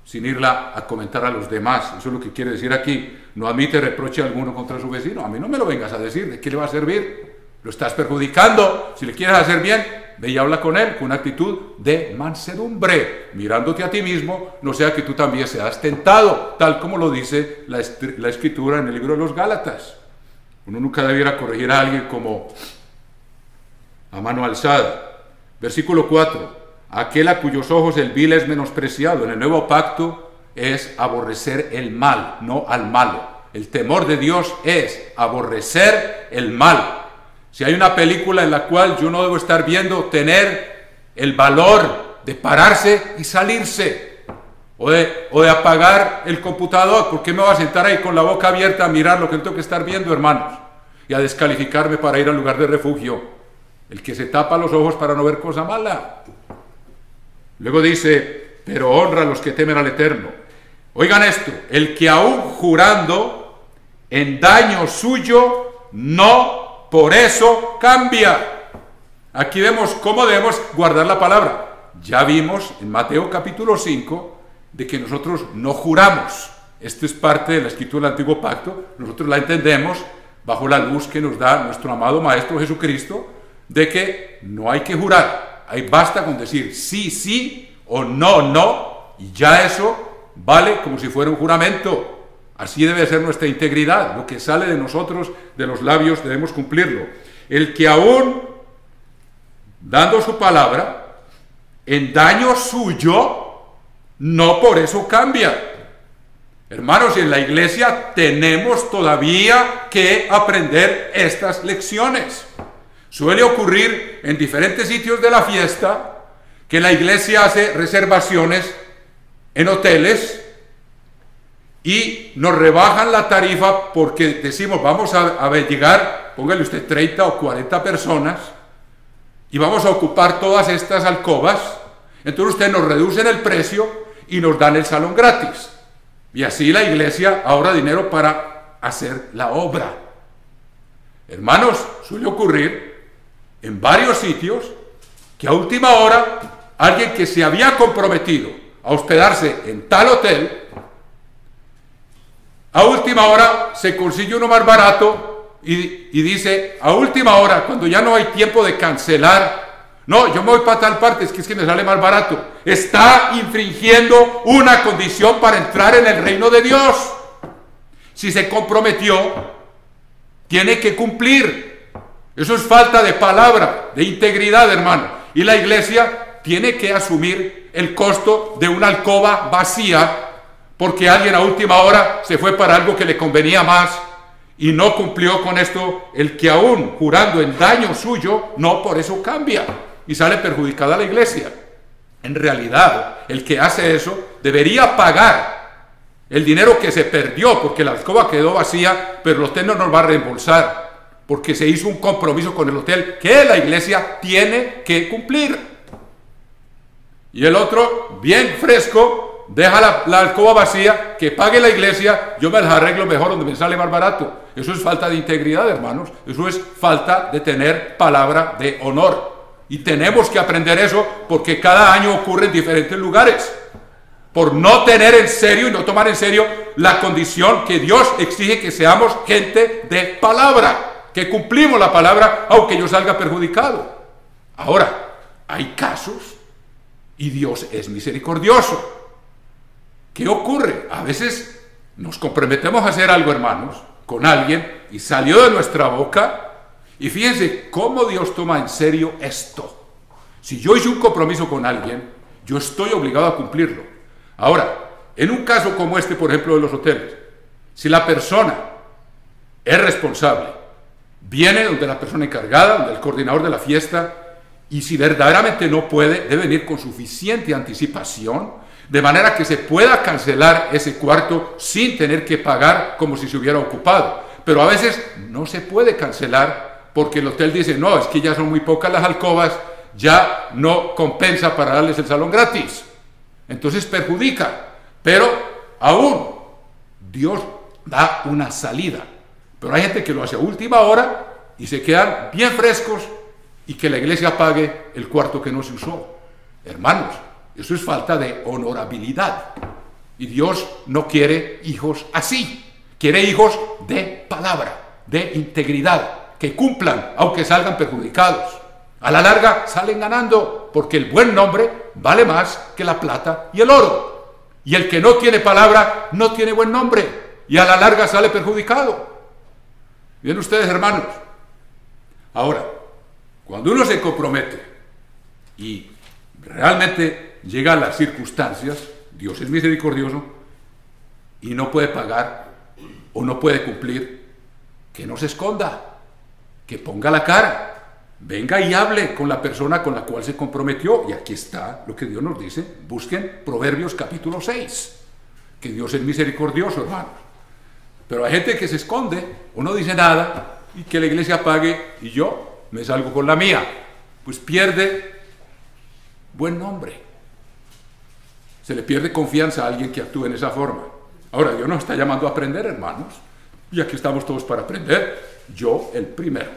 sin irla a comentar a los demás. Eso es lo que quiere decir aquí. No admite reproche alguno contra su vecino. A mí no me lo vengas a decir. ¿De qué le va a servir? Lo estás perjudicando. Si le quieres hacer bien, ve y habla con él con una actitud de mansedumbre, mirándote a ti mismo, no sea que tú también seas tentado, tal como lo dice la Escritura en el libro de los Gálatas. Uno nunca debiera corregir a alguien como a mano alzada. Versículo 4. Aquel a cuyos ojos el vil es menospreciado. En el nuevo pacto es aborrecer el mal, no al malo. El temor de Dios es aborrecer el mal. Si hay una película en la cual yo no debo estar viendo, tener el valor de pararse y salirse, o de apagar el computador. ¿Por qué me voy a sentar ahí con la boca abierta a mirar lo que tengo que estar viendo, hermanos? Y a descalificarme para ir al lugar de refugio. El que se tapa los ojos para no ver cosa mala. Luego dice, pero honra a los que temen al Eterno. Oigan esto, el que aún jurando en daño suyo, no por eso cambia. Aquí vemos cómo debemos guardar la palabra. Ya vimos en Mateo capítulo 5 de que nosotros no juramos. Esto es parte de la escritura del Antiguo Pacto. Nosotros la entendemos bajo la luz que nos da nuestro amado Maestro Jesucristo, de que no hay que jurar. Ahí basta con decir sí, sí o no, no, y ya eso vale como si fuera un juramento. Así debe ser nuestra integridad. Lo que sale de nosotros, de los labios, debemos cumplirlo. El que aún, dando su palabra, en daño suyo, no por eso cambia. Hermanos, en la iglesia tenemos todavía que aprender estas lecciones. Suele ocurrir en diferentes sitios de la fiesta que la iglesia hace reservaciones en hoteles y nos rebajan la tarifa porque decimos vamos a llegar, póngale usted 30 o 40 personas y vamos a ocupar todas estas alcobas. Entonces ustedes nos reducen el precio y nos dan el salón gratis. Y así la iglesia ahorra dinero para hacer la obra. Hermanos, suele ocurrir en varios sitios que a última hora alguien que se había comprometido a hospedarse en tal hotel, a última hora se consigue uno más barato y dice, a última hora, cuando ya no hay tiempo de cancelar, no, yo me voy para tal parte, es que me sale más barato. Está infringiendo una condición para entrar en el reino de Dios. Si se comprometió, tiene que cumplir. Eso es falta de palabra, de integridad, hermano. Y la iglesia tiene que asumir el costo de una alcoba vacía porque alguien a última hora se fue para algo que le convenía más y no cumplió con esto. El que aún jurando en daño suyo, no por eso cambia y sale perjudicada la iglesia. En realidad, el que hace eso debería pagar el dinero que se perdió porque la alcoba quedó vacía, pero el hotel no nos va a reembolsar porque se hizo un compromiso con el hotel que la iglesia tiene que cumplir. Y el otro, bien fresco, deja la alcoba vacía, que pague la iglesia, yo me las arreglo mejor donde me sale más barato. Eso es falta de integridad, hermanos. Eso es falta de tener palabra de honor. Y tenemos que aprender eso porque cada año ocurre en diferentes lugares. Por no tener en serio y no tomar en serio la condición que Dios exige que seamos gente de palabra. Que cumplimos la palabra aunque yo salga perjudicado. Ahora, hay casos y Dios es misericordioso. ¿Qué ocurre? A veces nos comprometemos a hacer algo, hermanos, con alguien y salió de nuestra boca y fíjense cómo Dios toma en serio esto. Si yo hice un compromiso con alguien, yo estoy obligado a cumplirlo. Ahora, en un caso como este, por ejemplo, de los hoteles, si la persona es responsable, viene donde la persona encargada, donde el coordinador de la fiesta, y si verdaderamente no puede, debe venir con suficiente anticipación, de manera que se pueda cancelar ese cuarto sin tener que pagar como si se hubiera ocupado. Pero a veces no se puede cancelar porque el hotel dice, no, es que ya son muy pocas las alcobas, ya no compensa para darles el salón gratis. Entonces perjudica, pero aún Dios da una salida. Pero hay gente que lo hace a última hora y se quedan bien frescos y que la iglesia pague el cuarto que no se usó. Hermanos, eso es falta de honorabilidad. Y Dios no quiere hijos así. Quiere hijos de palabra, de integridad, que cumplan, aunque salgan perjudicados. A la larga salen ganando, porque el buen nombre vale más que la plata y el oro. Y el que no tiene palabra no tiene buen nombre, y a la larga sale perjudicado. Bien ustedes, hermanos. Ahora, cuando uno se compromete y realmente llega a las circunstancias, Dios es misericordioso y no puede pagar o no puede cumplir, que no se esconda, que ponga la cara, venga y hable con la persona con la cual se comprometió. Y aquí está lo que Dios nos dice. Busquen Proverbios capítulo 6, que Dios es misericordioso, hermanos. Pero hay gente que se esconde o no dice nada y que la iglesia pague y yo me salgo con la mía. Pues pierde buen nombre. Se le pierde confianza a alguien que actúe en esa forma. Ahora, Dios nos está llamando a aprender, hermanos, y aquí estamos todos para aprender, yo el primero.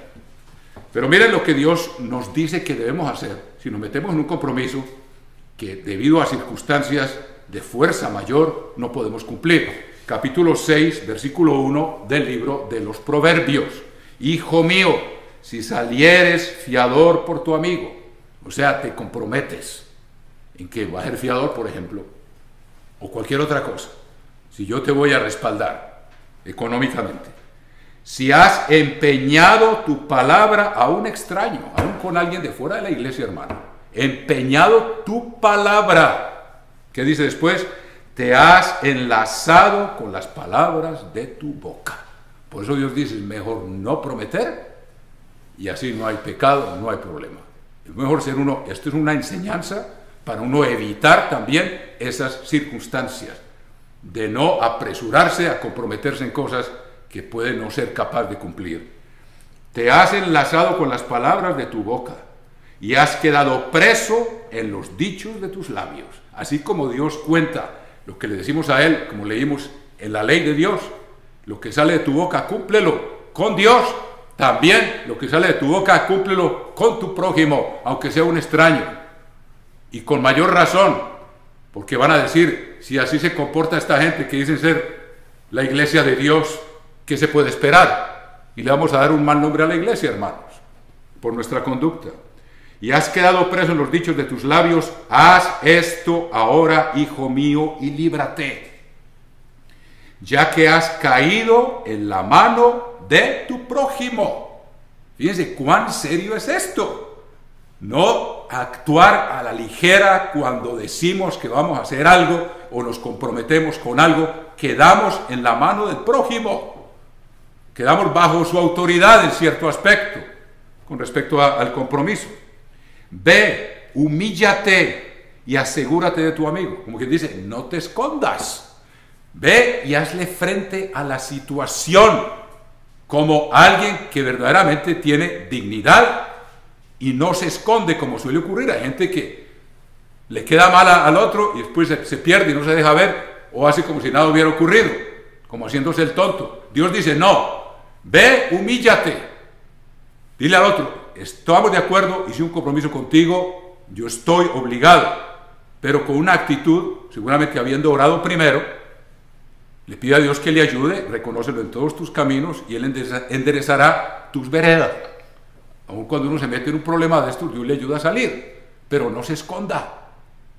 Pero miren lo que Dios nos dice que debemos hacer si nos metemos en un compromiso que debido a circunstancias de fuerza mayor no podemos cumplir. Capítulo 6, versículo 1 del libro de los Proverbios. Hijo mío, si salieres fiador por tu amigo, o sea, te comprometes en que vas a ser fiador, por ejemplo, o cualquier otra cosa. Si yo te voy a respaldar económicamente, si has empeñado tu palabra a un extraño, aún con alguien de fuera de la iglesia, hermano, empeñado tu palabra, ¿qué dice después? Te has enlazado con las palabras de tu boca. Por eso Dios dice, es mejor no prometer y así no hay pecado, no hay problema. Es mejor ser uno, esto es una enseñanza para uno evitar también esas circunstancias de no apresurarse a comprometerse en cosas que puede no ser capaz de cumplir. Te has enlazado con las palabras de tu boca y has quedado preso en los dichos de tus labios. Así como Dios cuenta lo que le decimos a Él, como leímos en la ley de Dios, lo que sale de tu boca, cúmplelo con Dios. También lo que sale de tu boca, cúmplelo con tu prójimo, aunque sea un extraño. Y con mayor razón, porque van a decir, si así se comporta esta gente que dicen ser la iglesia de Dios, ¿qué se puede esperar? Y le vamos a dar un mal nombre a la iglesia, hermanos, por nuestra conducta. Y has quedado preso en los dichos de tus labios, haz esto ahora, hijo mío, y líbrate, ya que has caído en la mano de tu prójimo. Fíjense cuán serio es esto. No actuar a la ligera cuando decimos que vamos a hacer algo o nos comprometemos con algo, quedamos en la mano del prójimo, quedamos bajo su autoridad en cierto aspecto con respecto al compromiso. Ve, humíllate y asegúrate de tu amigo, como quien dice, no te escondas, ve y hazle frente a la situación como alguien que verdaderamente tiene dignidad y no se esconde como suele ocurrir. Hay gente que le queda mal al otro y después se pierde y no se deja ver o hace como si nada hubiera ocurrido, como haciéndose el tonto. Dios dice, no, ve, humíllate, dile al otro, estamos de acuerdo, hice un compromiso contigo, yo estoy obligado, pero con una actitud, seguramente habiendo orado primero, le pide a Dios que le ayude, reconócelo en todos tus caminos y Él enderezará tus veredas. Aun cuando uno se mete en un problema de estos, Dios le ayuda a salir, pero no se esconda,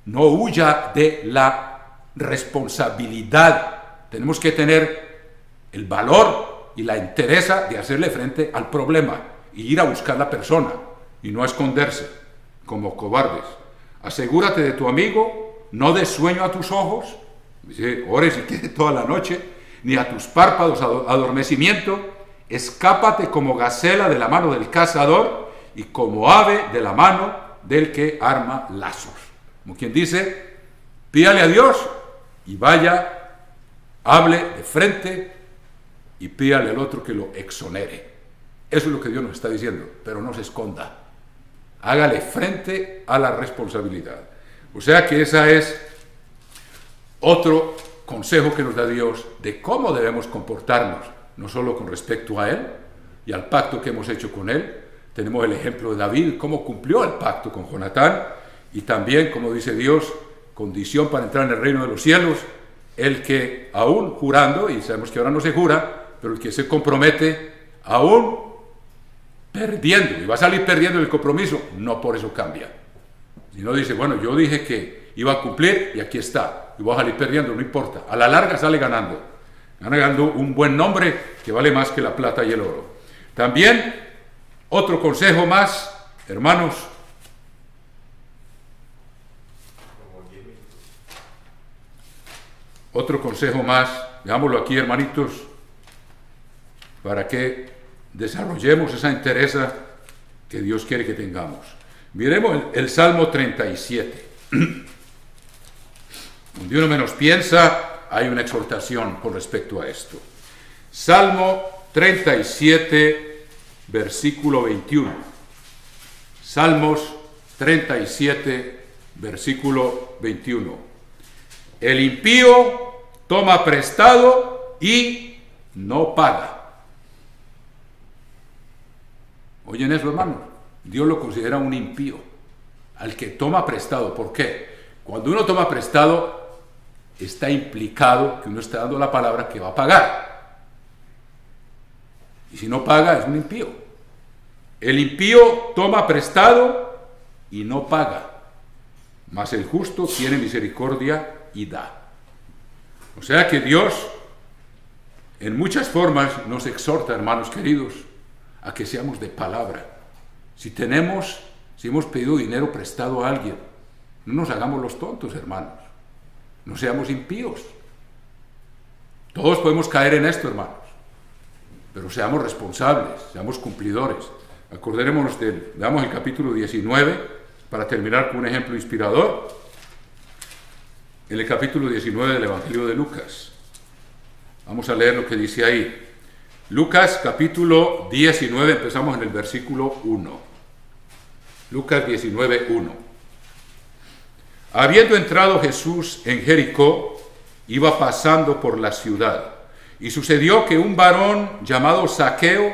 no huya de la responsabilidad. Tenemos que tener el valor y la entereza de hacerle frente al problema y ir a buscar la persona y no a esconderse. como cobardes. Asegúrate de tu amigo, no des sueño a tus ojos, dice, ores y quede toda la noche, ni a tus párpados adormecimiento, escápate como gacela de la mano del cazador y como ave de la mano del que arma lazos. Como quien dice, pídale a Dios y vaya, hable de frente y pídale al otro que lo exonere. Eso es lo que Dios nos está diciendo, pero no se esconda. Hágale frente a la responsabilidad. O sea que ese es otro consejo que nos da Dios de cómo debemos comportarnos, no solo con respecto a Él y al pacto que hemos hecho con Él. Tenemos el ejemplo de David, cómo cumplió el pacto con Jonatán, y también, como dice Dios, condición para entrar en el reino de los cielos, el que aún jurando, y sabemos que ahora no se jura, pero el que se compromete aún perdiendo, y va a salir perdiendo el compromiso, no por eso cambia. Si no dice, bueno, yo dije que iba a cumplir y aquí está, y voy a salir perdiendo, no importa. A la larga sale ganando un buen nombre que vale más que la plata y el oro. También, otro consejo más, hermanos. Otro consejo más, veámoslo aquí, hermanitos, para que desarrollemos esa entereza que Dios quiere que tengamos. Miremos el Salmo 37. Donde uno menos piensa, hay una exhortación con respecto a esto. Salmo 37, versículo 21. Salmos 37, versículo 21. El impío toma prestado y no paga. Oyen eso, hermanos. Dios lo considera un impío, al que toma prestado. ¿Por qué? Cuando uno toma prestado, está implicado que uno está dando la palabra que va a pagar. Y si no paga, es un impío. El impío toma prestado y no paga, mas el justo tiene misericordia y da. O sea que Dios, en muchas formas, nos exhorta, hermanos queridos, a que seamos de palabra. Si hemos pedido dinero prestado a alguien, no nos hagamos los tontos, hermanos. No seamos impíos. Todos podemos caer en esto, hermanos. Pero seamos responsables, seamos cumplidores. Acordémonos veamos el capítulo 19, para terminar con un ejemplo inspirador. En el capítulo 19 del Evangelio de Lucas. Vamos a leer lo que dice ahí. Lucas capítulo 19, empezamos en el versículo 1. Lucas 19, 1. Habiendo entrado Jesús en Jericó, iba pasando por la ciudad. Y sucedió que un varón llamado Zaqueo,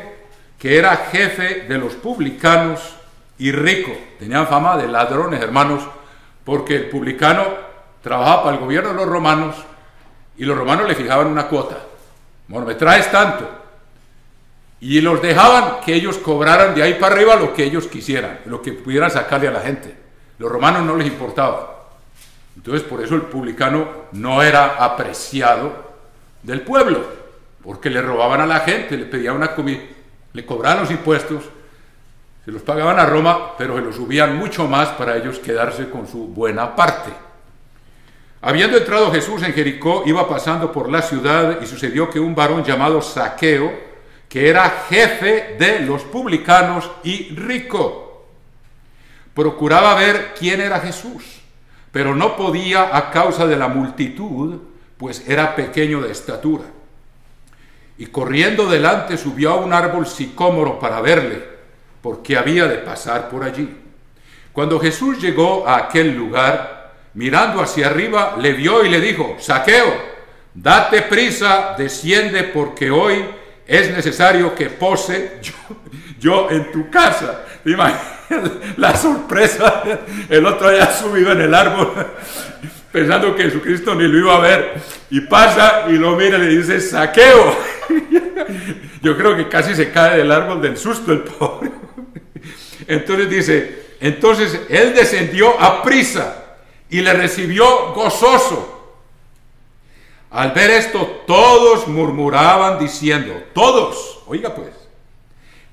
que era jefe de los publicanos y rico, tenían fama de ladrones, hermanos, porque el publicano trabajaba para el gobierno de los romanos y los romanos le fijaban una cuota. Bueno, me traes tanto. Y los dejaban que ellos cobraran de ahí para arriba lo que ellos quisieran, lo que pudieran sacarle a la gente. Los romanos no les importaba. Entonces, por eso el publicano no era apreciado del pueblo, porque le robaban a la gente, le pedían una comida, le cobraban los impuestos, se los pagaban a Roma, pero se los subían mucho más para ellos quedarse con su buena parte. Habiendo entrado Jesús en Jericó, iba pasando por la ciudad, y sucedió que un varón llamado Zaqueo, que era jefe de los publicanos y rico, procuraba ver quién era Jesús, pero no podía a causa de la multitud, pues era pequeño de estatura. Y corriendo delante subió a un árbol sicómoro para verle, porque había de pasar por allí. Cuando Jesús llegó a aquel lugar, mirando hacia arriba, le vio y le dijo: Zaqueo, date prisa, desciende, porque hoy es necesario que pose yo en tu casa. ¿Te imaginas la sorpresa? El otro haya subido en el árbol pensando que Jesucristo ni lo iba a ver, y pasa y lo mira y le dice: Zaqueo. Yo creo que casi se cae del árbol del susto el pobre. Entonces dice, entonces él descendió a prisa y le recibió gozoso. Al ver esto, todos murmuraban diciendo, todos, oiga pues,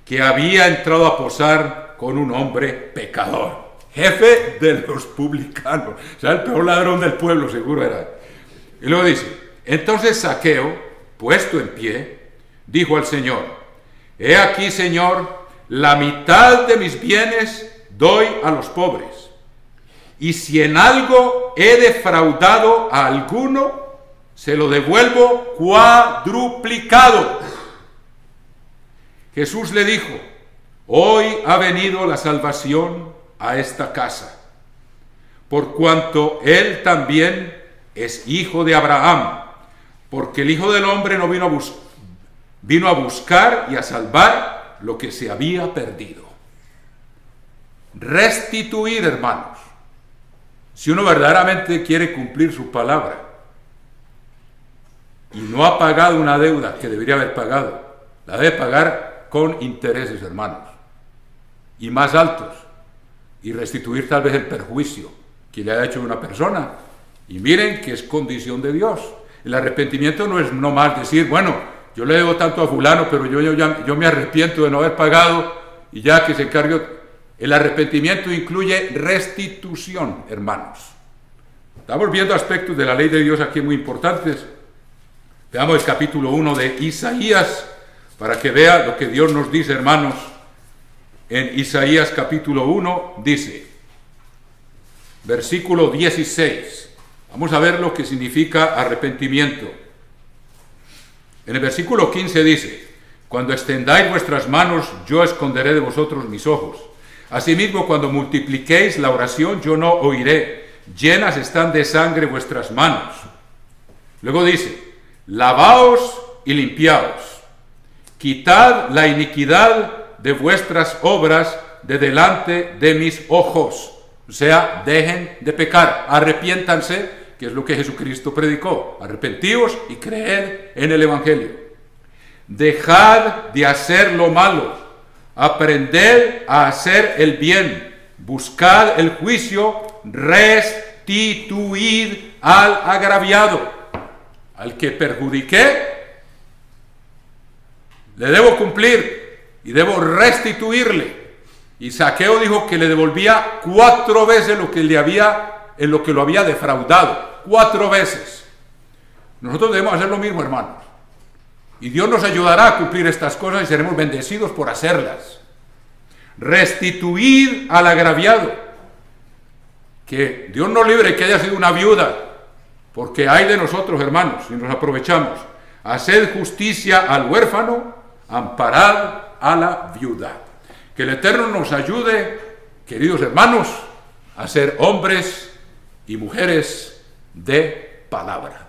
que había entrado a posar con un hombre pecador. jefe de los publicanos, o sea, el peor ladrón del pueblo seguro era. Y luego dice, entonces Zaqueo, puesto en pie, dijo al Señor, he aquí, Señor, la mitad de mis bienes doy a los pobres, y si en algo he defraudado a alguno, se lo devuelvo cuadruplicado. Jesús le dijo, hoy ha venido la salvación a esta casa, por cuanto él también es hijo de Abraham, porque el Hijo del Hombre no vino a buscar y a salvar lo que se había perdido. Restituir, hermanos. Si uno verdaderamente quiere cumplir su palabra y no ha pagado una deuda que debería haber pagado, la debe pagar con intereses, hermanos, y más altos, y restituir tal vez el perjuicio que le haya hecho a una persona. Y miren que es condición de Dios. El arrepentimiento no es nomás decir, bueno, yo le debo tanto a fulano, pero yo me arrepiento de no haber pagado y ya que se encargue. El arrepentimiento incluye restitución, hermanos. Estamos viendo aspectos de la ley de Dios aquí muy importantes. Veamos el capítulo 1 de Isaías, para que vea lo que Dios nos dice, hermanos. En Isaías capítulo 1 dice, versículo 16. Vamos a ver lo que significa arrepentimiento. En el versículo 15 dice, cuando extendáis vuestras manos, yo esconderé de vosotros mis ojos. Asimismo, cuando multipliquéis la oración, yo no oiré. Llenas están de sangre vuestras manos. Luego dice, lavaos y limpiaos. Quitad la iniquidad de vuestras obras de delante de mis ojos. O sea, dejen de pecar, arrepiéntanse, que es lo que Jesucristo predicó. Arrepentíos y creed en el Evangelio. Dejad de hacer lo malo. Aprended a hacer el bien, buscad el juicio, restituid al agraviado. Al que perjudiqué, le debo cumplir y debo restituirle. Y Zaqueo dijo que le devolvía 4 veces lo que lo había defraudado. 4 veces. Nosotros debemos hacer lo mismo, hermanos. Y Dios nos ayudará a cumplir estas cosas y seremos bendecidos por hacerlas. Restituir al agraviado. Que Dios nos libre que haya sido una viuda, porque hay de nosotros, hermanos, si nos aprovechamos. Haced justicia al huérfano, amparad a la viuda. Que el Eterno nos ayude, queridos hermanos, a ser hombres y mujeres de palabra.